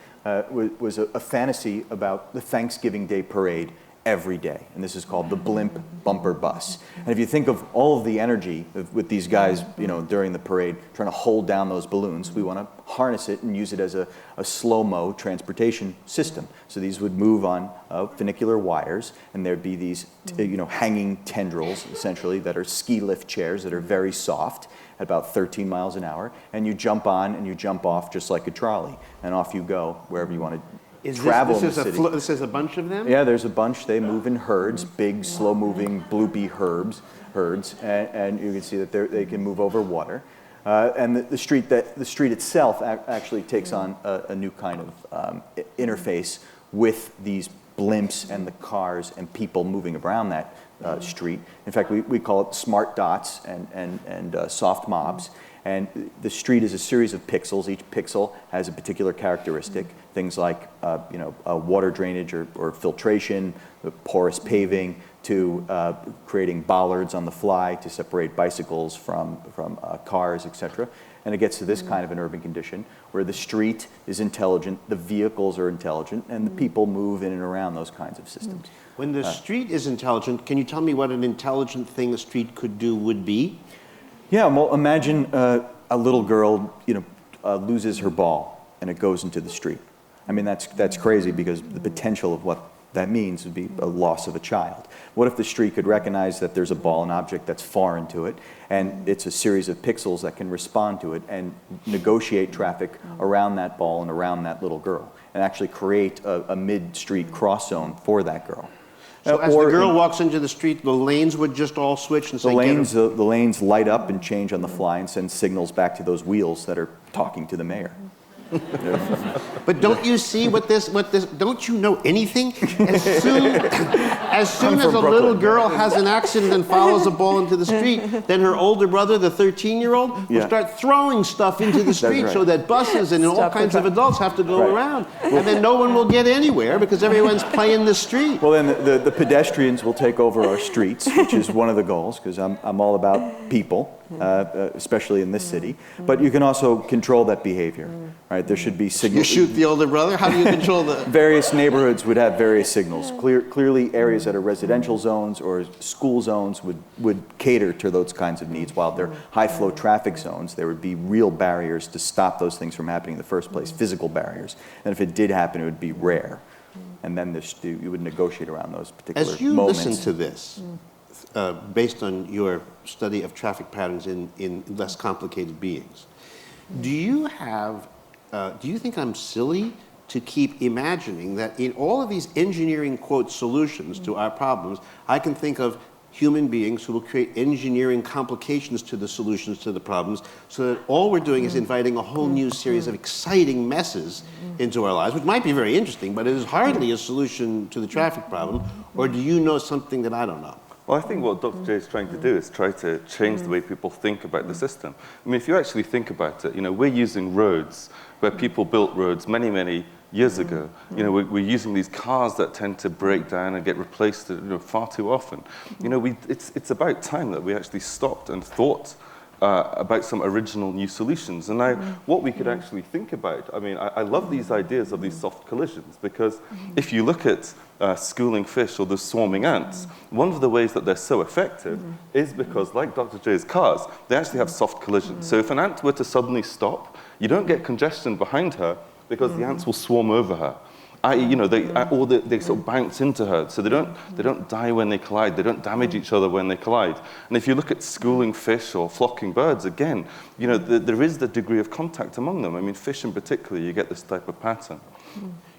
was a fantasy about the Thanksgiving Day parade every day, and this is called the blimp bumper bus. And if you think of all of the energy with these guys, during the parade, trying to hold down those balloons, we want to harness it and use it as a slow-mo transportation system. So these would move on funicular wires, and there'd be these, hanging tendrils, essentially, that are ski lift chairs that are very soft at about 13 miles an hour, and you jump on and you jump off just like a trolley, and off you go wherever you want to travel in the city. This is a bunch of them? Yeah, there's a bunch. They move in herds, big, slow-moving, bloopy herds, and you can see that they can move over water. And the street itself actually takes on a new kind of interface with these blimps and the cars and people moving around that street. In fact, we call it smart dots and soft mobs. And the street is a series of pixels. Each pixel has a particular characteristic. Things like water drainage or filtration, the porous paving, to creating bollards on the fly to separate bicycles from cars, etc. And it gets to this kind of an urban condition where the street is intelligent, the vehicles are intelligent, and the people move in and around those kinds of systems. When the street is intelligent, can you tell me what an intelligent thing a street could do would be? Yeah, well, imagine a little girl, loses her ball and it goes into the street. I mean, that's crazy because the potential of what that means would be a loss of a child. What if the street could recognize that there's a ball, an object that's foreign to it, and it's a series of pixels that can respond to it and negotiate traffic around that ball and around that little girl, and actually create a mid-street cross zone for that girl. So as the girl walks into the street, the lanes would just all switch and say, the lanes light up and change on the fly and send signals back to those wheels that are talking to the mayor. But don't you see what this, don't you know anything? As soon as a little girl has an accident and follows a ball into the street, then her older brother, the 13-year-old, will start throwing stuff into the street so that buses and all kinds of adults have to go around. And then no one will get anywhere because everyone's playing the street. Well, then the pedestrians will take over our streets, which is one of the goals, because I'm all about people, especially in this city. But you can also control that behavior. Right, there should be signals. You shoot the older brother? How do you control that? Various neighborhoods would have various signals. Clearly, areas that are residential zones or school zones would cater to those kinds of needs, while they're high-flow traffic zones, there would be real barriers to stop those things from happening in the first place, physical barriers. And if it did happen, it would be rare. And then you would negotiate around those particular moments. As you listen to this, based on your study of traffic patterns in less complicated beings, do you think I'm silly to keep imagining that in all of these engineering, quote, solutions to our problems, I can think of human beings who will create engineering complications to the solutions to the problems, so that all we're doing is inviting a whole new series of exciting messes into our lives, which might be very interesting, but it is hardly a solution to the traffic problem? Or do you know something that I don't know? Well, I think what Dr. J is trying to do is try to change the way people think about the system. I mean, if you actually think about it, we're using roads where people built roads many, many years ago. We're using these cars that tend to break down and get replaced far too often. It's about time that we actually stopped and thought about some original new solutions. And now, what we could actually think about, I love these ideas of these soft collisions, because if you look at schooling fish or the swarming ants, one of the ways that they're so effective is because, like Dr. J's cars, they actually have soft collisions. So if an ant were to suddenly stop, you don't get congestion behind her because the ants will swarm over her. They sort of bounce into her, so they don't die when they collide. They don't damage each other when they collide. And if you look at schooling fish or flocking birds, again, there is the degree of contact among them. I mean, fish in particular, you get this type of pattern.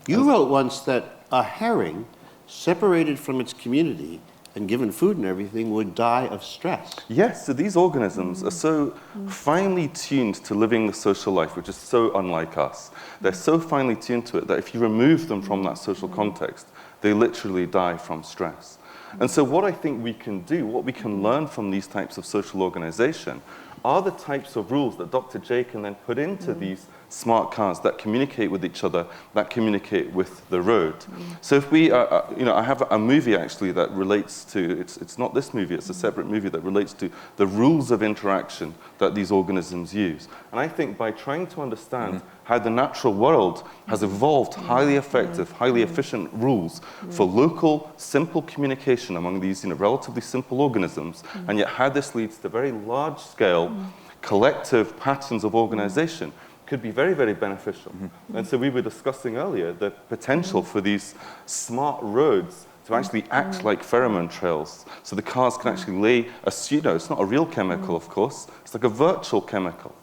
You wrote once that a herring separated from its community and given food and everything would die of stress. Yes, so these organisms are so finely tuned to living the social life, which is so unlike us. They're so finely tuned to it that if you remove them from that social context, they literally die from stress. And so what I think we can do, what we can learn from these types of social organization, are the types of rules that Dr. J can then put into these smart cars that communicate with each other, that communicate with the road. So if we, I have a movie actually that relates to, it's not this movie, it's a separate movie that relates to the rules of interaction that these organisms use. And I think by trying to understand how the natural world has evolved highly effective, highly efficient rules for local, simple communication among these relatively simple organisms, and yet how this leads to very large-scale collective patterns of organization, could be very, very beneficial. And so we were discussing earlier the potential for these smart roads to actually act like pheromone trails. So the cars can actually lay a pseudo, it's not a real chemical, of course, it's like a virtual chemical.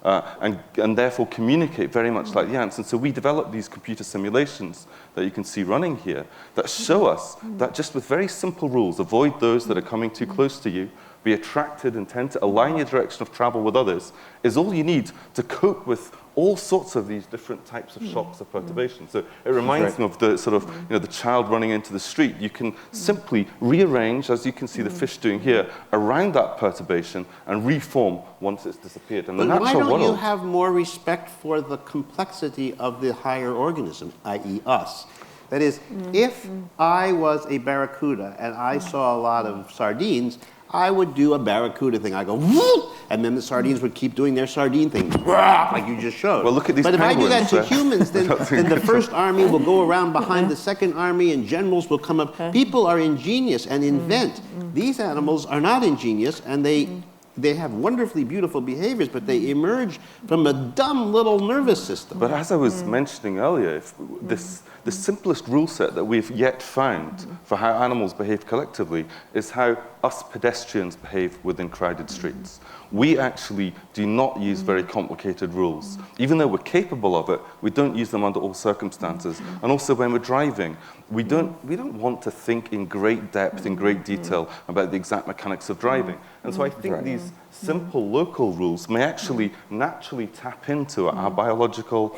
And therefore communicate very much like the ants. And so we developed these computer simulations that you can see running here that show us that just with very simple rules, avoid those that are coming too close to you, be attracted and tend to align your direction of travel with others, is all you need to cope with all sorts of these different types of shocks or perturbations. So it reminds me of the sort of, the child running into the street. You can simply rearrange, as you can see the fish doing here, around that perturbation and reform once it's disappeared. And but why don't you have more respect for the complexity of the higher organism, i.e. us? That is, if I was a barracuda and I saw a lot of sardines, I would do a barracuda thing. I go, whoop, and then the sardines would keep doing their sardine thing, like you just showed. Well, look at these But penguins. if I do that to humans, then the first army will go around behind the second army, and generals will come up. People are ingenious and invent. These animals are not ingenious, and they they have wonderfully beautiful behaviors, but they emerge from a dumb little nervous system. But as I was mentioning earlier, the simplest rule set that we've yet found for how animals behave collectively is how us pedestrians behave within crowded streets. We actually do not use very complicated rules. Even though we're capable of it, we don't use them under all circumstances. And also when we're driving, we don't want to think in great depth, in great detail about the exact mechanics of driving. And so I think these simple local rules may actually naturally tap into our biological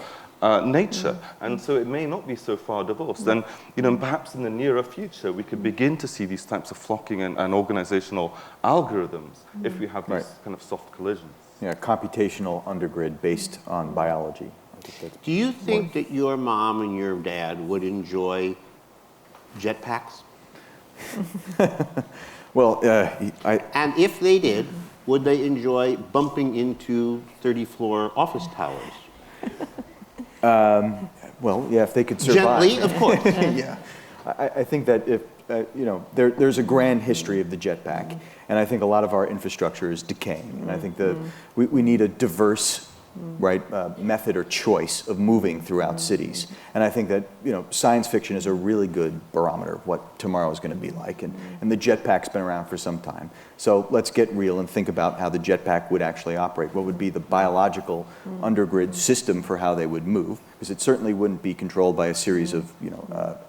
nature, and so it may not be so far divorced. And perhaps in the nearer future, we could begin to see these types of flocking and organizational algorithms if we have these kind of soft collisions. Yeah, computational undergrid based on biology. Do you think that your mom and your dad would enjoy jetpacks? Well, And if they did, would they enjoy bumping into 30-floor office towers? well, yeah, if they could survive. Gently, of course. Yeah. I think that if, there's a grand history of the jetpack, and I think a lot of our infrastructure is decaying. And I think that we need a diverse method or choice of moving throughout cities. And I think that, science fiction is a really good barometer of what tomorrow is going to be like. And the jetpack's been around for some time. So let's get real and think about how the jetpack would actually operate. What would be the biological undergrid system for how they would move? Because it certainly wouldn't be controlled by a series of,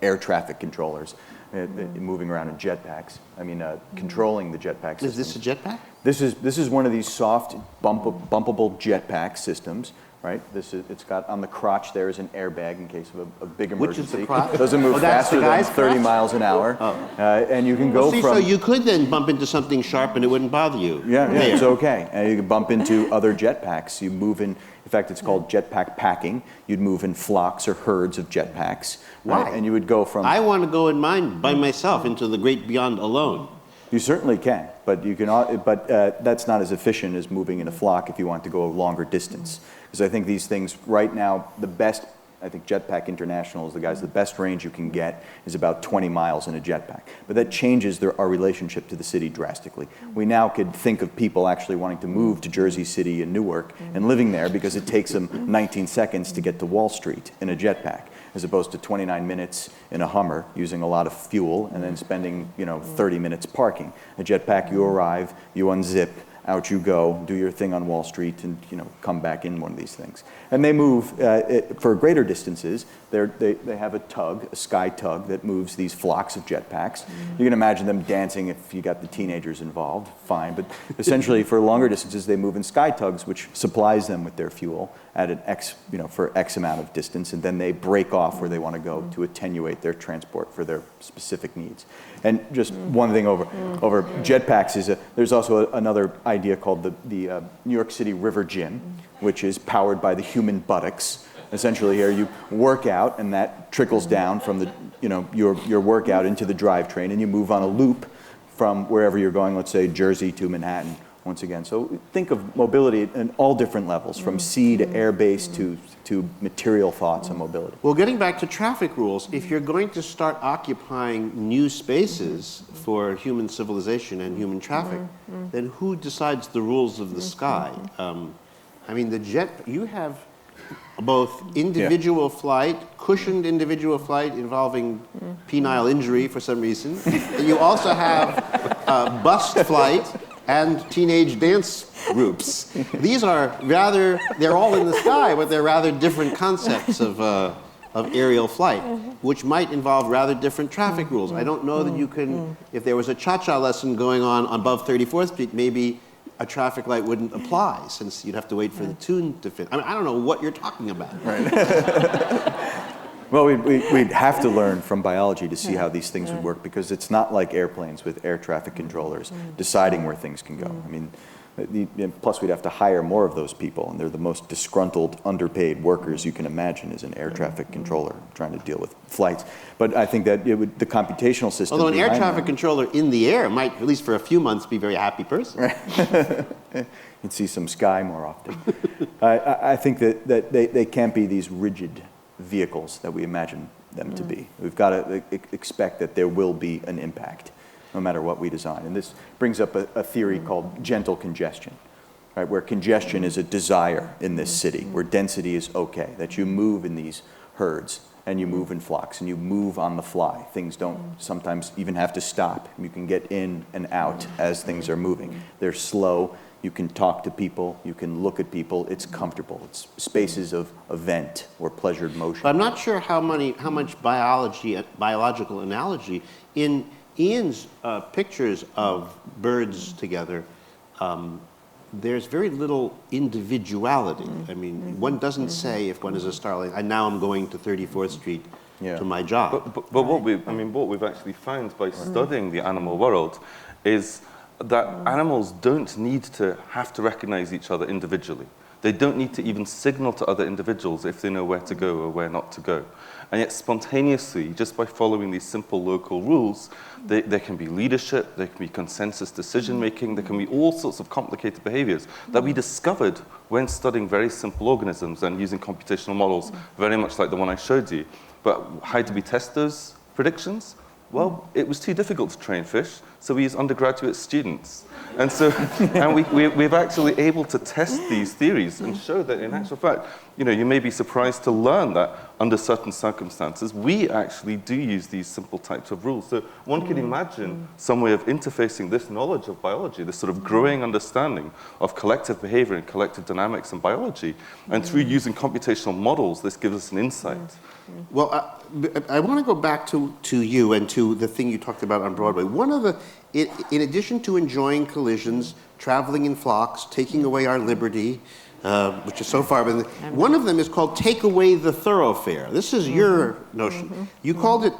air traffic controllers moving around in jetpacks. I mean, controlling the jetpack system. Is this a jetpack? This is one of these soft, bumpable jetpack systems, right? It's got on the crotch there is an airbag in case of a big emergency. Which is the crotch? Doesn't move That's faster the than guy's 30 crotch? miles an hour, and you can go from. So you could then bump into something sharp and it wouldn't bother you. Yeah, it's okay. And you can bump into other jetpacks. You move in fact, it's called jetpack packing. You'd move in flocks or herds of jetpacks. Why? And you would go from. I want to go in mine by myself into the great beyond alone. You certainly can, but you can. But that's not as efficient as moving in a flock if you want to go a longer distance. Because I think these things right now, the best. I think Jetpack International is the best range you can get is about 20 miles in a jetpack. But that changes our relationship to the city drastically. We now could think of people actually wanting to move to Jersey City and Newark and living there because it takes them 19 seconds to get to Wall Street in a jetpack, as opposed to 29 minutes in a Hummer using a lot of fuel and then spending 30 minutes parking. A jetpack, you arrive, you unzip, out you go, do your thing on Wall Street, and come back in one of these things. And they move for greater distances. They have a tug, a sky tug, that moves these flocks of jetpacks. You can imagine them dancing if you got the teenagers involved, fine. But essentially, for longer distances, they move in sky tugs, which supplies them with their fuel at an for X amount of distance, and then they break off where they want to go to attenuate their transport for their specific needs. And just one thing over jetpacks is there's also another idea called the New York City River Gym, which is powered by the human buttocks. Essentially, here you work out, and that trickles down from the your workout into the drivetrain, and you move on a loop from wherever you're going. Let's say Jersey to Manhattan. Once again, so think of mobility at all different levels, from sea to air-based to material thoughts on mobility. Well, getting back to traffic rules, if you're going to start occupying new spaces for human civilization and human traffic, then who decides the rules of the sky? I mean, you have both individual flight, cushioned individual flight involving penile injury for some reason, and you also have bust flight and teenage dance groups. These are they're all in the sky, but they're rather different concepts of aerial flight, which might involve rather different traffic rules. I don't know that you can, if there was a cha-cha lesson going on above 34th Street, maybe a traffic light wouldn't apply, since you'd have to wait for the tune to fit. I mean, I don't know what you're talking about. Right. Well, we'd have to learn from biology to see how these things would work, because it's not like airplanes with air traffic controllers deciding where things can go. I mean, plus we'd have to hire more of those people, and they're the most disgruntled, underpaid workers you can imagine as an air traffic controller trying to deal with flights. But I think that the computational system. Although an air traffic controller in the air might, at least for a few months, be a very happy person. You'd see some sky more often. I think that they can't be these rigid vehicles that we imagine them to be. We've got to expect that there will be an impact. no matter what we design. And this brings up a theory called gentle congestion, right? Where congestion is a desire in this city, where density is okay, that you move in these herds and you move in flocks and you move on the fly. Things don't sometimes even have to stop. You can get in and out as things are moving. They're slow. You can talk to people, you can look at people, it's comfortable. It's spaces of event or pleasured motion. But I'm not sure how much biological analogy. In Ian's pictures of birds together, there's very little individuality. I mean, one doesn't say if one is a starling, and now I'm going to 34th Street to my job. But what we've actually found by studying the animal world is that animals don't need to have to recognize each other individually. They don't need to even signal to other individuals if they know where to go or where not to go. And yet spontaneously, just by following these simple local rules, there can be leadership, there can be consensus decision-making, there can be all sorts of complicated behaviors that we discovered when studying very simple organisms and using computational models, very much like the one I showed you. But how do we test those predictions? Well, it was too difficult to train fish, so we used undergraduate students. And so, we've actually able to test these theories and show that in actual fact, you may be surprised to learn that under certain circumstances, we actually do use these simple types of rules. So one can imagine some way of interfacing this knowledge of biology, this sort of growing understanding of collective behavior and collective dynamics in biology. And through using computational models, this gives us an insight. Well, I want to go back to you and to the thing you talked about on Broadway. One of the, in addition to enjoying collisions, traveling in flocks, taking away our liberty, which is so far, but one of them is called Take Away the Thoroughfare. This is your notion. You called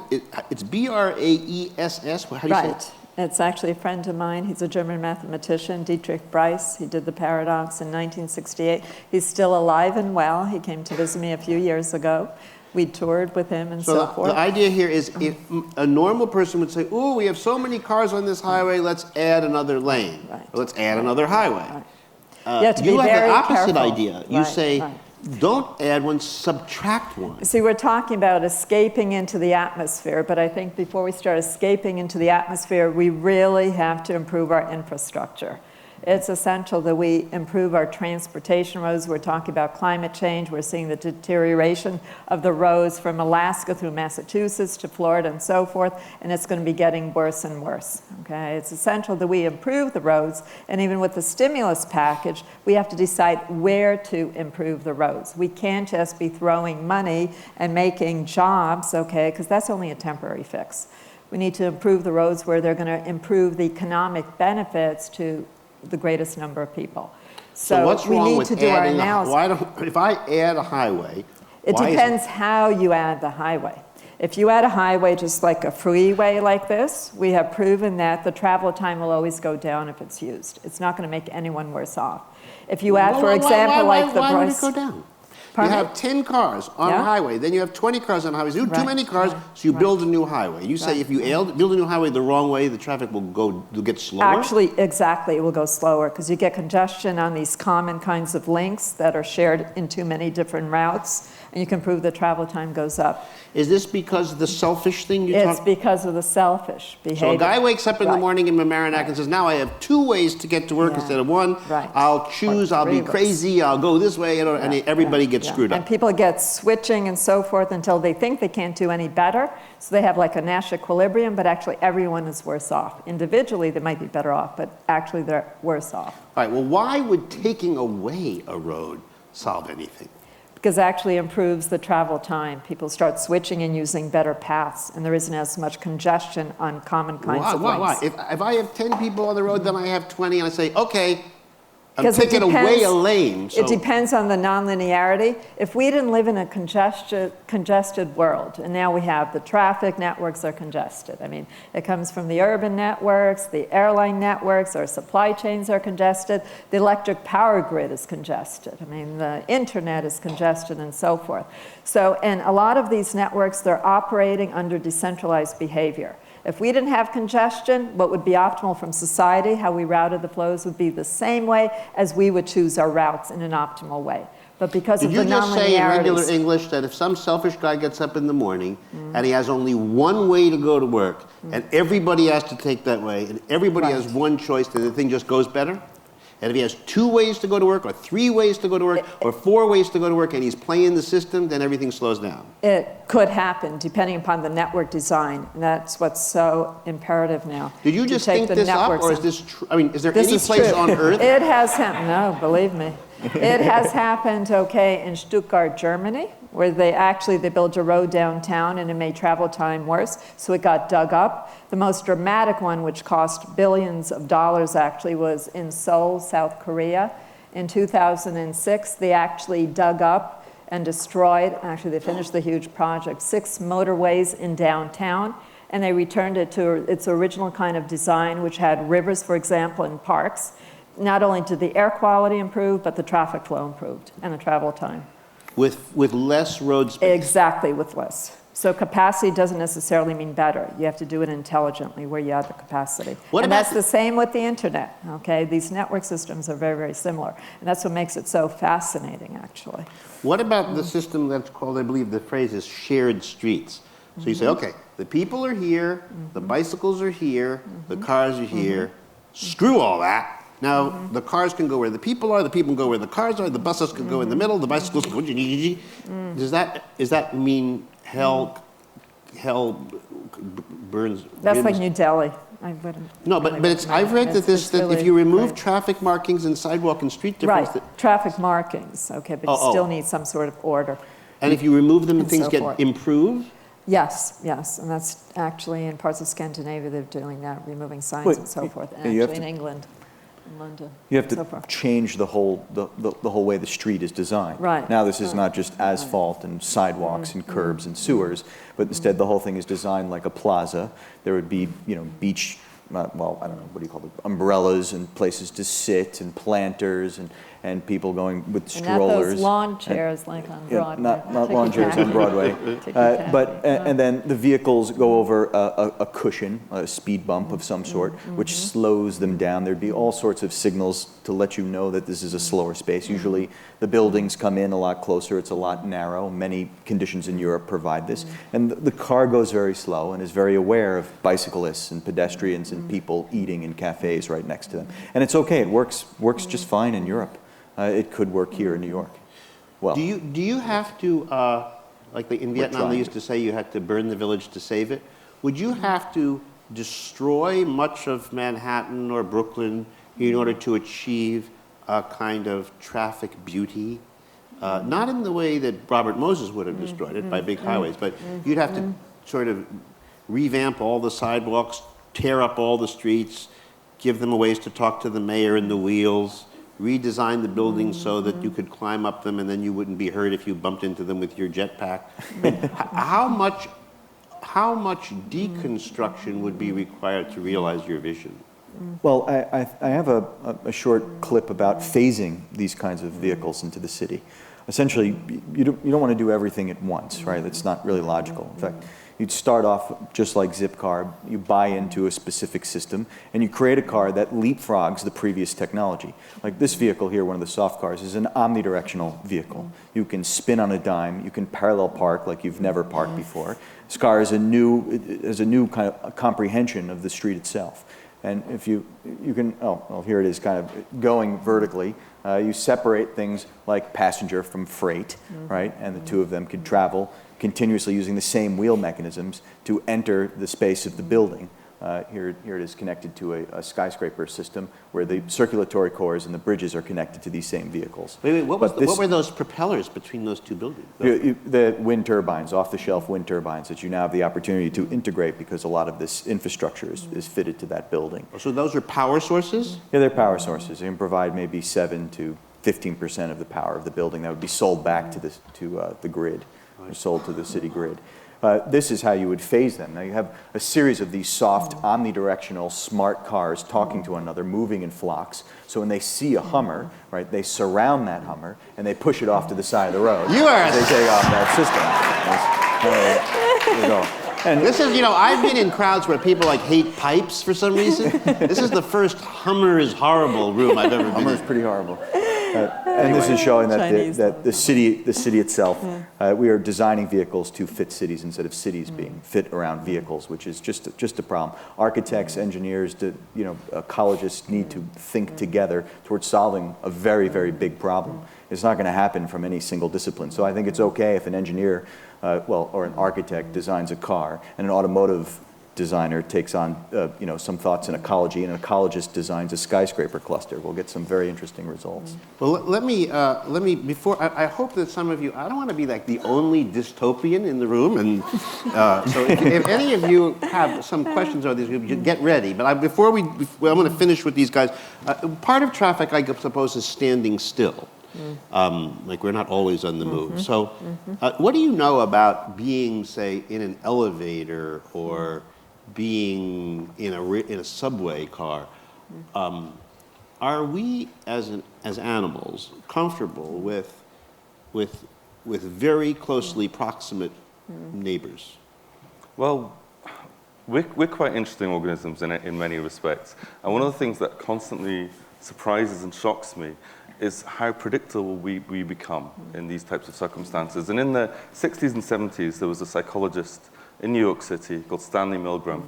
it's B-R-A-E-S-S, how do you say it? It's actually a friend of mine. He's a German mathematician, Dietrich Bryce. He did the paradox in 1968. He's still alive and well. He came to visit me a few years ago. We toured with him and so forth. The idea here is if a normal person would say, oh, we have so many cars on this highway, let's add another lane. Right. Or let's add another highway. Right. You have the opposite careful. idea. You say, don't add one, subtract one. See, we're talking about escaping into the atmosphere, but I think before we start escaping into the atmosphere, we really have to improve our infrastructure. It's essential that we improve our transportation roads. We're talking about climate change. We're seeing the deterioration of the roads from Alaska through Massachusetts to Florida and so forth, and it's going to be getting worse and worse. Okay? It's essential that we improve the roads, and even with the stimulus package, we have to decide where to improve the roads. We can't just be throwing money and making jobs, okay, because that's only a temporary fix. We need to improve the roads where they're going to improve the economic benefits to the greatest number of people. So what's wrong with adding analysis. If I add a highway, it depends how you add the highway. If you add a highway just like a freeway like this, we have proven that the travel time will always go down if it's used. It's not going to make anyone worse off. If you add, for example, like the Why would it go down? Pardon? You have 10 cars on a highway, then you have 20 cars on highways. You have too many cars, so you build a new highway. You say if you build a new highway the wrong way, the traffic will get slower? Actually, exactly, it will go slower because you get congestion on these common kinds of links that are shared in too many different routes, and you can prove the travel time goes up. Is this because of the selfish thing you It's because of the selfish behavior. So a guy wakes up in the morning in Mamaroneck and says, now I have 2 ways to get to work instead of one. I'll choose, I'll be crazy, I'll go this way, and everybody gets screwed up. And people get switching and so forth until they think they can't do any better. So they have like a Nash equilibrium, but actually everyone is worse off. Individually, they might be better off, but actually they're worse off. All right, well, why would taking away a road solve anything? Because it actually improves the travel time. People start switching and using better paths, and there isn't as much congestion on common kinds of links. Why? If I have 10 people on the road, then I have 20, and I say, okay, I'm taking away a lane. It depends on the nonlinearity. If we didn't live in a congested world, and now we have the traffic networks are congested. I mean, it comes from the urban networks, the airline networks, our supply chains are congested, the electric power grid is congested. I mean, the internet is congested and so forth. So, and a lot of these networks, they're operating under decentralized behavior. If we didn't have congestion, what would be optimal from society, how we routed the flows would be the same way as we would choose our routes in an optimal way. But because of Did the you just say in regular nonlinearities, English that if some selfish guy gets up in the morning and he has only one way to go to work and everybody has to take that way and everybody has one choice, then the thing just goes better? And if he has 2 ways to go to work or 3 ways to go to work or 4 ways to go to work and he's playing the system, then everything slows down? it could happen depending upon the network design. And that's what's so imperative now. Did you to just take think the this up, networks or is in. this true? I mean, is there This any is place true. on Earth? It has happened. No, believe me. It has happened, okay, in Stuttgart, Germany, where they built a road downtown and it made travel time worse, so it got dug up. The most dramatic one, which cost billions of dollars actually, was in Seoul, South Korea. In 2006, they actually dug up and destroyed, actually they finished the huge project, 6 motorways in downtown, and they returned it to its original kind of design, which had rivers, for example, and parks. Not only did the air quality improve, but the traffic flow improved and the travel time. With less road space? Exactly, with less. So capacity doesn't necessarily mean better. You have to do it intelligently where you have the capacity. What and about that's the same with the internet, okay? These network systems are very, very similar. And that's what makes it so fascinating, actually. What about the system that's called, I believe the phrase is shared streets? So you say, okay, the people are here, the bicycles are here, the cars are here. Screw all that. Now, the cars can go where the people are, the people can go where the cars are, the buses can go in the middle, the bicycles can go... Does that mean hell burns... That's like New Delhi. I wouldn't No, really but it's, I've read that it's that really if you remove great. traffic markings and sidewalk and street difference... Right, traffic markings, okay, but you still need some sort of order. And if you remove them, And things so get forth. improved? Yes, and that's actually in parts of Scandinavia, they're doing that, removing signs But and so forth, and yeah, you have actually in to- England, in London. You have so to forth. change the whole way the street is designed. Right. Now this is not just asphalt and sidewalks and curbs and sewers, but instead the whole thing is designed like a plaza. There would be, beach, well, I don't know, what do you call it, umbrellas and places to sit and planters and people going with And not strollers. those lawn chairs like on Yeah, Broadway. not lawn chairs on Broadway. And then the vehicles go over a cushion, a speed bump of some sort, which slows them down. There'd be all sorts of signals to let you know that this is a slower space. Usually the buildings come in a lot closer, it's a lot narrow. Many conditions in Europe provide this. And the car goes very slow and is very aware of bicyclists and pedestrians and people eating in cafes right next to them. And it's okay, it works just fine in Europe. It could work here in New York. Well, Do you have to, in Vietnam they used to say you had to burn the village to save it? Would you have to destroy much of Manhattan or Brooklyn in order to achieve a kind of traffic beauty? Not in the way that Robert Moses would have destroyed it by big highways, but you'd have to sort of revamp all the sidewalks, tear up all the streets, give them ways to talk to the mayor in the wheels, redesign the buildings so that you could climb up them and then you wouldn't be hurt if you bumped into them with your jetpack. How much deconstruction would be required to realize your vision? well, I have a short clip about phasing these kinds of vehicles into the city. Essentially, you don't want to do everything at once, right? That's not really logical. In fact, you'd start off just like Zipcar, you buy into a specific system, and you create a car that leapfrogs the previous technology. Like this vehicle here, one of the soft cars, is an omnidirectional vehicle. You can spin on a dime, you can parallel park like you've never parked before. This car has a new kind of comprehension of the street itself. And if you can, here it is kind of going vertically. You separate things like passenger from freight, right? And the two of them could travel continuously using the same wheel mechanisms to enter the space of the building. Here it is connected to a skyscraper system where the circulatory cores and the bridges are connected to these same vehicles. Wait, what were those propellers between those two buildings? The wind turbines, off-the-shelf wind turbines that you now have the opportunity to integrate because a lot of this infrastructure is fitted to that building. So those are power sources? Yeah, they're power sources. They can provide maybe 7 to 15% of the power of the building that would be sold back to the grid, or sold to the city grid. This is how you would phase them. Now you have a series of these soft, omnidirectional, smart cars talking to one another, moving in flocks. So when they see a Hummer, right, they surround that Hummer and they push it off to the side of the road. You are... They take off that system. There you go. And this is, I've been in crowds where people hate pipes for some reason. This is the first Hummer is horrible room I've ever been in. Hummer's pretty horrible. And this is showing that Chinese the city itself, we are designing vehicles to fit cities instead of cities being fit around vehicles, which is just a problem. Architects, engineers, ecologists need to think together towards solving a very, very big problem. It's not going to happen from any single discipline. So I think it's okay if an engineer, or an architect designs a car, and an automotive designer takes on, some thoughts in ecology, and an ecologist designs a skyscraper cluster. We'll get some very interesting results. Well, let me before, I hope that some of you, I don't want to be like the only dystopian in the room, and so if any of you have some questions on this, get ready. But I'm going to finish with these guys. Part of traffic, I suppose, is standing still. Like we're not always on the move. So what do you know about being, say, in an elevator or being in a subway car? Are we as animals comfortable with very closely proximate neighbors? Well, we're quite interesting organisms in many respects. And one of the things that constantly surprises and shocks me is how predictable we become in these types of circumstances. And in the 60s and 70s, there was a psychologist in New York City called Stanley Milgram.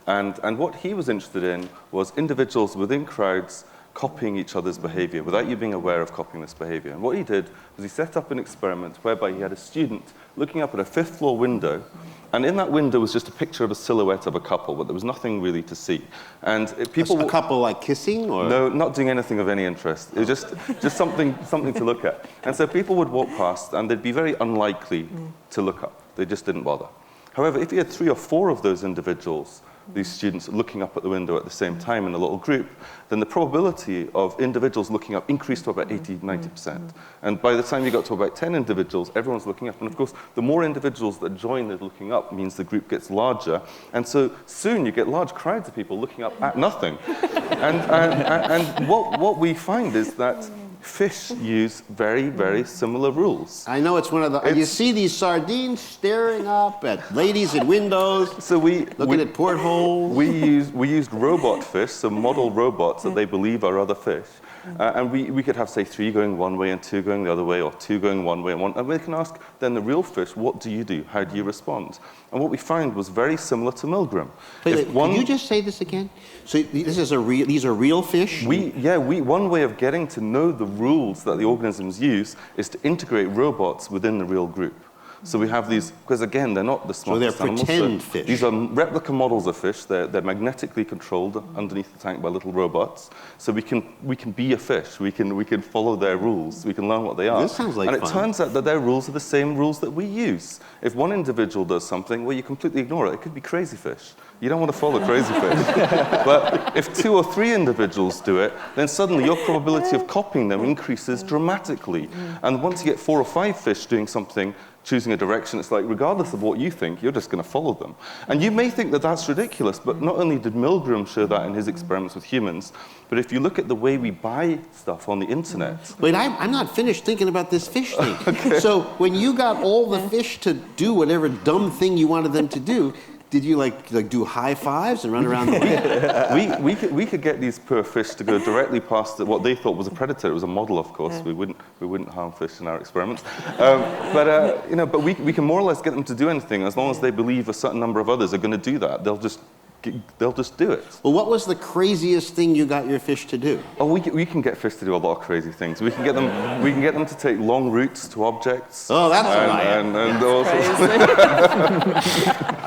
And what he was interested in was individuals within crowds copying each other's behavior without you being aware of copying this behavior. And what he did was he set up an experiment whereby he had a student looking up at a fifth floor window, and in that window was just a picture of a silhouette of a couple, but there was nothing really to see. And people... A couple like kissing? Or? No, not doing anything of any interest. It was just something to look at. And so people would walk past and they'd be very unlikely to look up. They just didn't bother. However, if you had 3 or 4 of those individuals, these students looking up at the window at the same time in a little group, then the probability of individuals looking up increased to about 80, 90%. And by the time you got to about 10 individuals, everyone's looking up. And of course, the more individuals that join the looking up means the group gets larger. And so soon you get large crowds of people looking up at nothing. And what we find is that fish use very, very similar rules. I know it's one of the... You see these sardines staring up at ladies in windows, so looking at portholes. We used robot fish, so model robots that they believe are other fish. And we could have, say, 3 going one way and 2 going the other way, or 2 going one way and one. And we can ask then the real fish, what do you do? How do you respond? And what we found was very similar to Milgram. Can you just say this again? So these are real fish? One way of getting to know the rules that the organisms use is to integrate robots within the real group. So we have these, because again, they're not the smartest animals. So they're pretend fish. These are replica models of fish. They're magnetically controlled underneath the tank by little robots. So we can be a fish. We can follow their rules. We can learn what they are. This sounds like fun. And it turns out that their rules are the same rules that we use. If one individual does something, well, you completely ignore it. It could be crazy fish. You don't want to follow crazy fish. But if 2 or 3 individuals do it, then suddenly your probability of copying them increases dramatically. And once you get 4 or 5 fish doing something, choosing a direction, it's like, regardless of what you think, you're just going to follow them. And you may think that that's ridiculous, but not only did Milgram show that in his experiments with humans, but if you look at the way we buy stuff on the internet... Wait, I'm not finished thinking about this fish thing. Okay. So when you got all the fish to do whatever dumb thing you wanted them to do, did you like do high fives and run around the way? We could get these poor fish to go directly past what they thought was a predator. It was a model, of course. We wouldn't harm fish in our experiments. But we can more or less get them to do anything as long as they believe a certain number of others are going to do that. They'll just do it. Well, what was the craziest thing you got your fish to do? Oh, we can get fish to do a lot of crazy things. We can get them to take long routes to objects. Oh, that's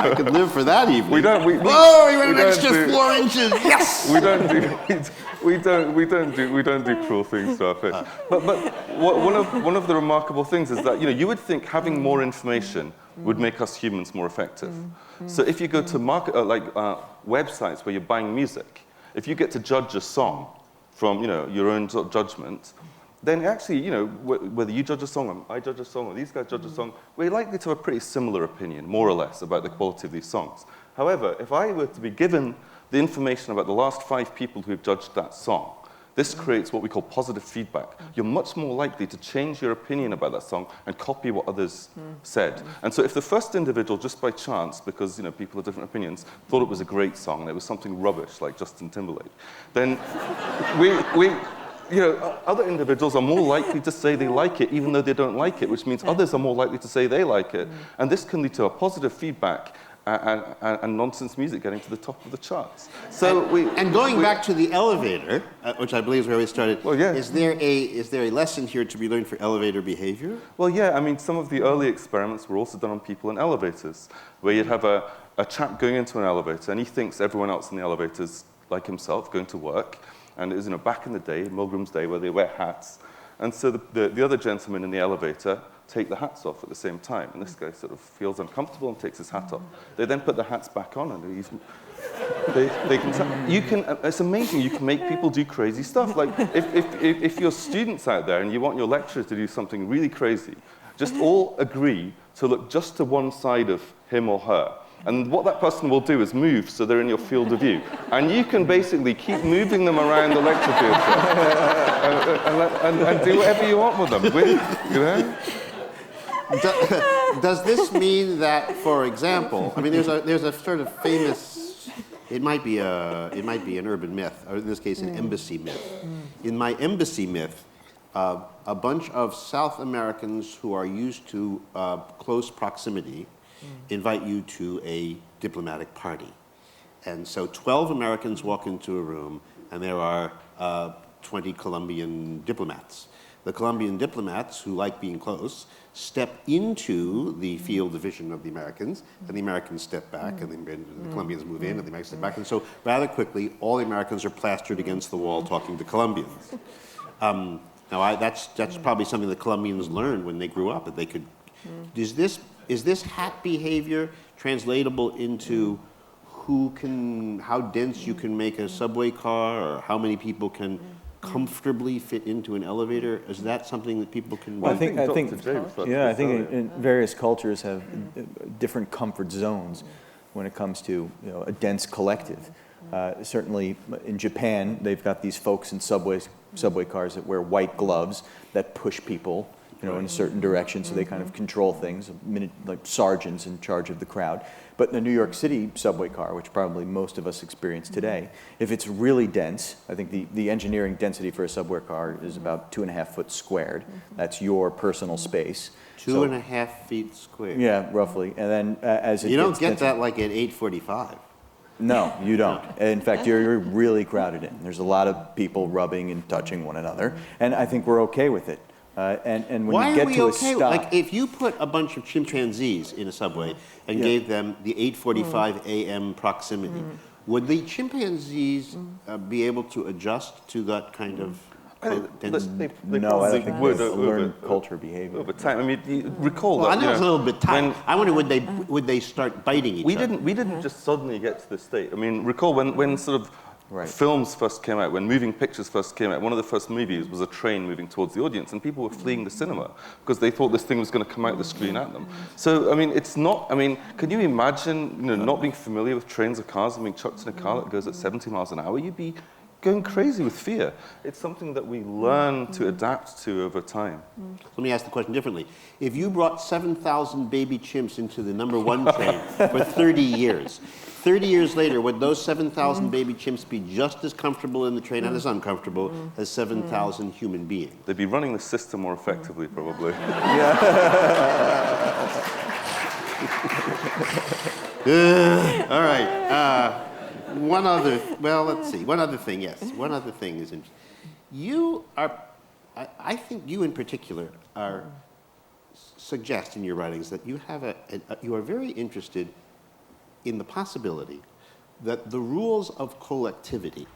I could live for that evening. We went an extra 4 inches. Yes. We don't do cruel things to our fish. But one of the remarkable things is that you would think having more information would make us humans more effective. So if you go to websites where you're buying music, if you get to judge a song from your own sort of judgment, then actually whether you judge a song or I judge a song or these guys judge a song, we're likely to have a pretty similar opinion, more or less, about the quality of these songs. However, if I were to be given the information about the last 5 people who have judged that song, this creates what we call positive feedback. You're much more likely to change your opinion about that song and copy what others said. And so if the first individual, just by chance, because people have different opinions, thought it was a great song and it was something rubbish like Justin Timberlake, then other individuals are more likely to say they like it even though they don't like it, which means others are more likely to say they like it. And this can lead to a positive feedback and nonsense music getting to the top of the charts. So going back to the elevator, which I believe is where we started, well, yeah. is there a lesson here to be learned for elevator behavior? Well, yeah, I mean, some of the early experiments were also done on people in elevators, where you'd have a chap going into an elevator, and he thinks everyone else in the elevator's like himself, going to work. And it was back in the day, Milgram's day, where they wear hats. And so the other gentlemen in the elevator take the hats off at the same time. And this guy sort of feels uncomfortable and takes his hat off. They then put the hats back on, and it's amazing. You can make people do crazy stuff. Like if you're students out there and you want your lecturer to do something really crazy, just all agree to look just to one side of him or her. And what that person will do is move so they're in your field of view. And you can basically keep moving them around the lecture theatre and do whatever you want with them. Does this mean that, for example, I mean, there's a sort of famous, it might be an urban myth, or in this case, an embassy myth. In my embassy myth, a bunch of South Americans who are used to close proximity invite you to a diplomatic party. And so 12 Americans walk into a room, and there are 20 Colombian diplomats. The Colombian diplomats, who like being close, step into the field of vision of the Americans, and the Americans step back, and the Colombians move in, and the Americans step back. And so rather quickly, all the Americans are plastered against the wall talking to Colombians. Now, that's probably something the Colombians learned when they grew up, that they could... Is this hat behavior translatable into how dense you can make a subway car, or how many people can comfortably fit into an elevator? Is that something that people can... Well, I think in various cultures have different comfort zones when it comes to a dense collective. Certainly in Japan, they've got these folks in subway cars that wear white gloves that push people in a certain direction, so they kind of control things, like sergeants in charge of the crowd. But in the New York City subway car, which probably most of us experience today, if it's really dense, I think the engineering density for a subway car is about 2.5 foot squared. That's your personal space. 2.5 feet squared. Yeah, roughly. And then as it You don't gets get denser, that like at 8:45. No, you don't. In fact, you're really crowded in. There's a lot of people rubbing and touching one another, and I think we're okay with it. And when you get to a stop... Like, if you put a bunch of chimpanzees in a subway and gave them the 8:45 a.m. proximity, would the chimpanzees be able to adjust to that kind of... No, I don't think would learn culture behavior. Over time, I mean, you recall that. I know it's a little bit tight. I wonder, would they start biting each other? We didn't just suddenly get to this state. I mean, recall when sort of films first came out, when moving pictures first came out, one of the first movies was a train moving towards the audience, and people were fleeing the cinema because they thought this thing was going to come out the screen at them. So, I mean, it's not, I mean, can you imagine, not being familiar with trains or cars and being chucked in a car that goes at 70 miles an hour? You'd be going crazy with fear. It's something that we learn to adapt to over time. Let me ask the question differently. If you brought 7,000 baby chimps into the number 1 train for 30 years, 30 years later, would those 7,000 baby chimps be just as comfortable in the train and as uncomfortable as 7,000 human beings? They'd be running the system more effectively, probably. All right. One other thing, yes. One other thing is interesting. You are, I think you in particular suggest in your writings that you are very interested in the possibility that the rules of collectivity,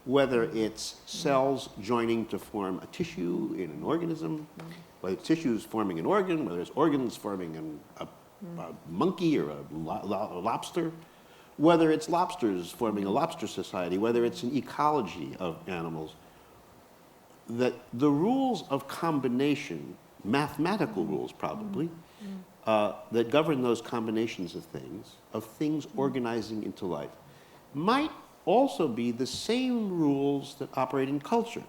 whether it's cells joining to form a tissue in an organism, whether it's tissues forming an organ, whether it's organs forming a monkey or a lobster, whether it's lobsters forming a lobster society, whether it's an ecology of animals, that the rules of combination, mathematical rules probably, that govern those combinations of things organizing into life, might also be the same rules that operate in culture,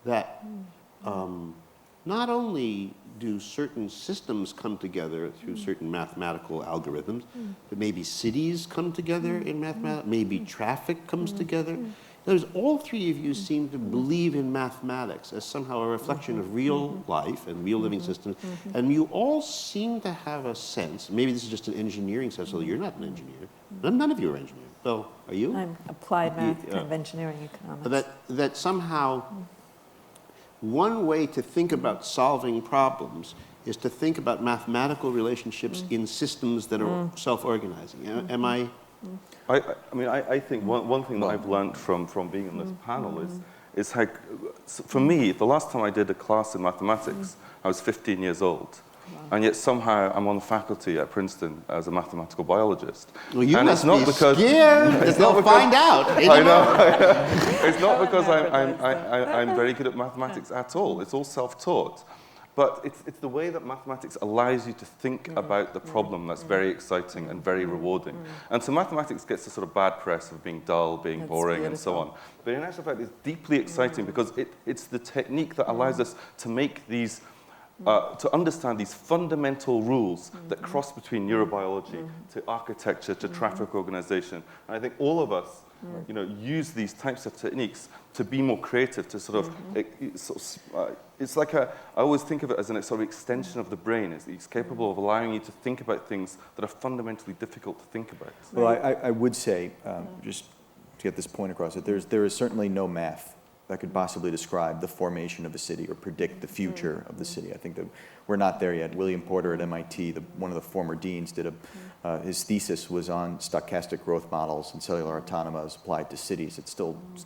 that not only do certain systems come together through certain mathematical algorithms, but maybe cities come together in mathematics, maybe traffic comes together In other words, all three of you seem to believe in mathematics as somehow a reflection of real life and real living systems, and you all seem to have a sense, maybe this is just an engineering sense, although you're not an engineer. None of you are engineers. Bill, are you? I'm applied math, kind of engineering economics. That somehow one way to think about solving problems is to think about mathematical relationships in systems that are self-organizing. Am I? I think one thing that I've learned from being on this panel is how, for me, the last time I did a class in mathematics, I was 15 years old. And yet somehow I'm on the faculty at Princeton as a mathematical biologist. Well, you and must it's not be because, scared that they'll find out. I know. It's not because I'm very good at mathematics at all. It's all self-taught. But it's the way that mathematics allows you to think about the problem that's very exciting and very rewarding. And so mathematics gets a sort of bad press of being dull, being boring, and so on. But in actual fact, it's deeply exciting because it's the technique that allows us to make these, to understand these fundamental rules that cross between neurobiology to architecture to traffic organization. And I think all of us use these types of techniques to be more creative, to sort of, it's like I always think of it as an sort of extension of the brain. It's capable of allowing you to think about things that are fundamentally difficult to think about. Well, I would say, just to get this point across, that there is certainly no math that could possibly describe the formation of a city or predict the future of the city. I think that we're not there yet. William Porter at MIT, one of the former deans, did his thesis was on stochastic growth models and cellular autonoma as applied to cities. It's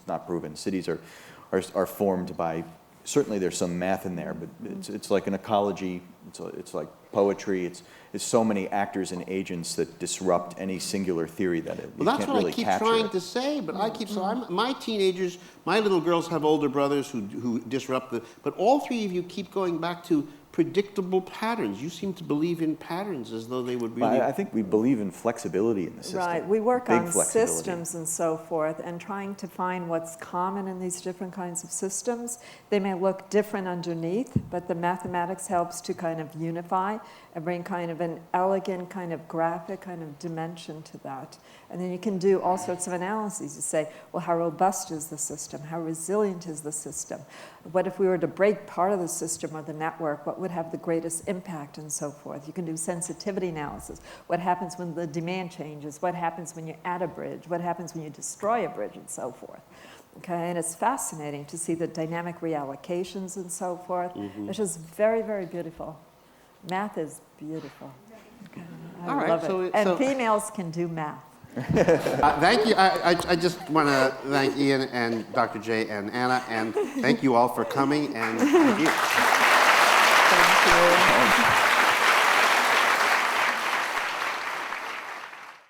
not proven. Cities are formed by, certainly there's some math in there, but it's like an ecology, it's like poetry, it's so many actors and agents that disrupt any singular theory that it Well, that's can't what really I keep capture trying it. to say, but I keep saying, my teenagers, my little girls have older brothers who disrupt but all three of you keep going back to predictable patterns. You seem to believe in patterns as though they would really... I think we believe in flexibility in the system. Right, we work Big on flexibility. systems and so forth, and trying to find what's common in these different kinds of systems. They may look different underneath, but the mathematics helps to kind of unify and bring kind of an elegant kind of graphic kind of dimension to that. And then you can do all sorts of analyses. You say, well, how robust is the system? How resilient is the system? What if we were to break part of the system or the network? What would have the greatest impact and so forth? You can do sensitivity analysis. What happens when the demand changes? What happens when you add a bridge? What happens when you destroy a bridge and so forth? Okay, and it's fascinating to see the dynamic reallocations and so forth. It's just very, very beautiful. Math is beautiful. Okay, I love it. And females can do math. Thank you. I just want to thank Ian and Dr. J and Anna, and thank you all for coming, and thank you. Thank you.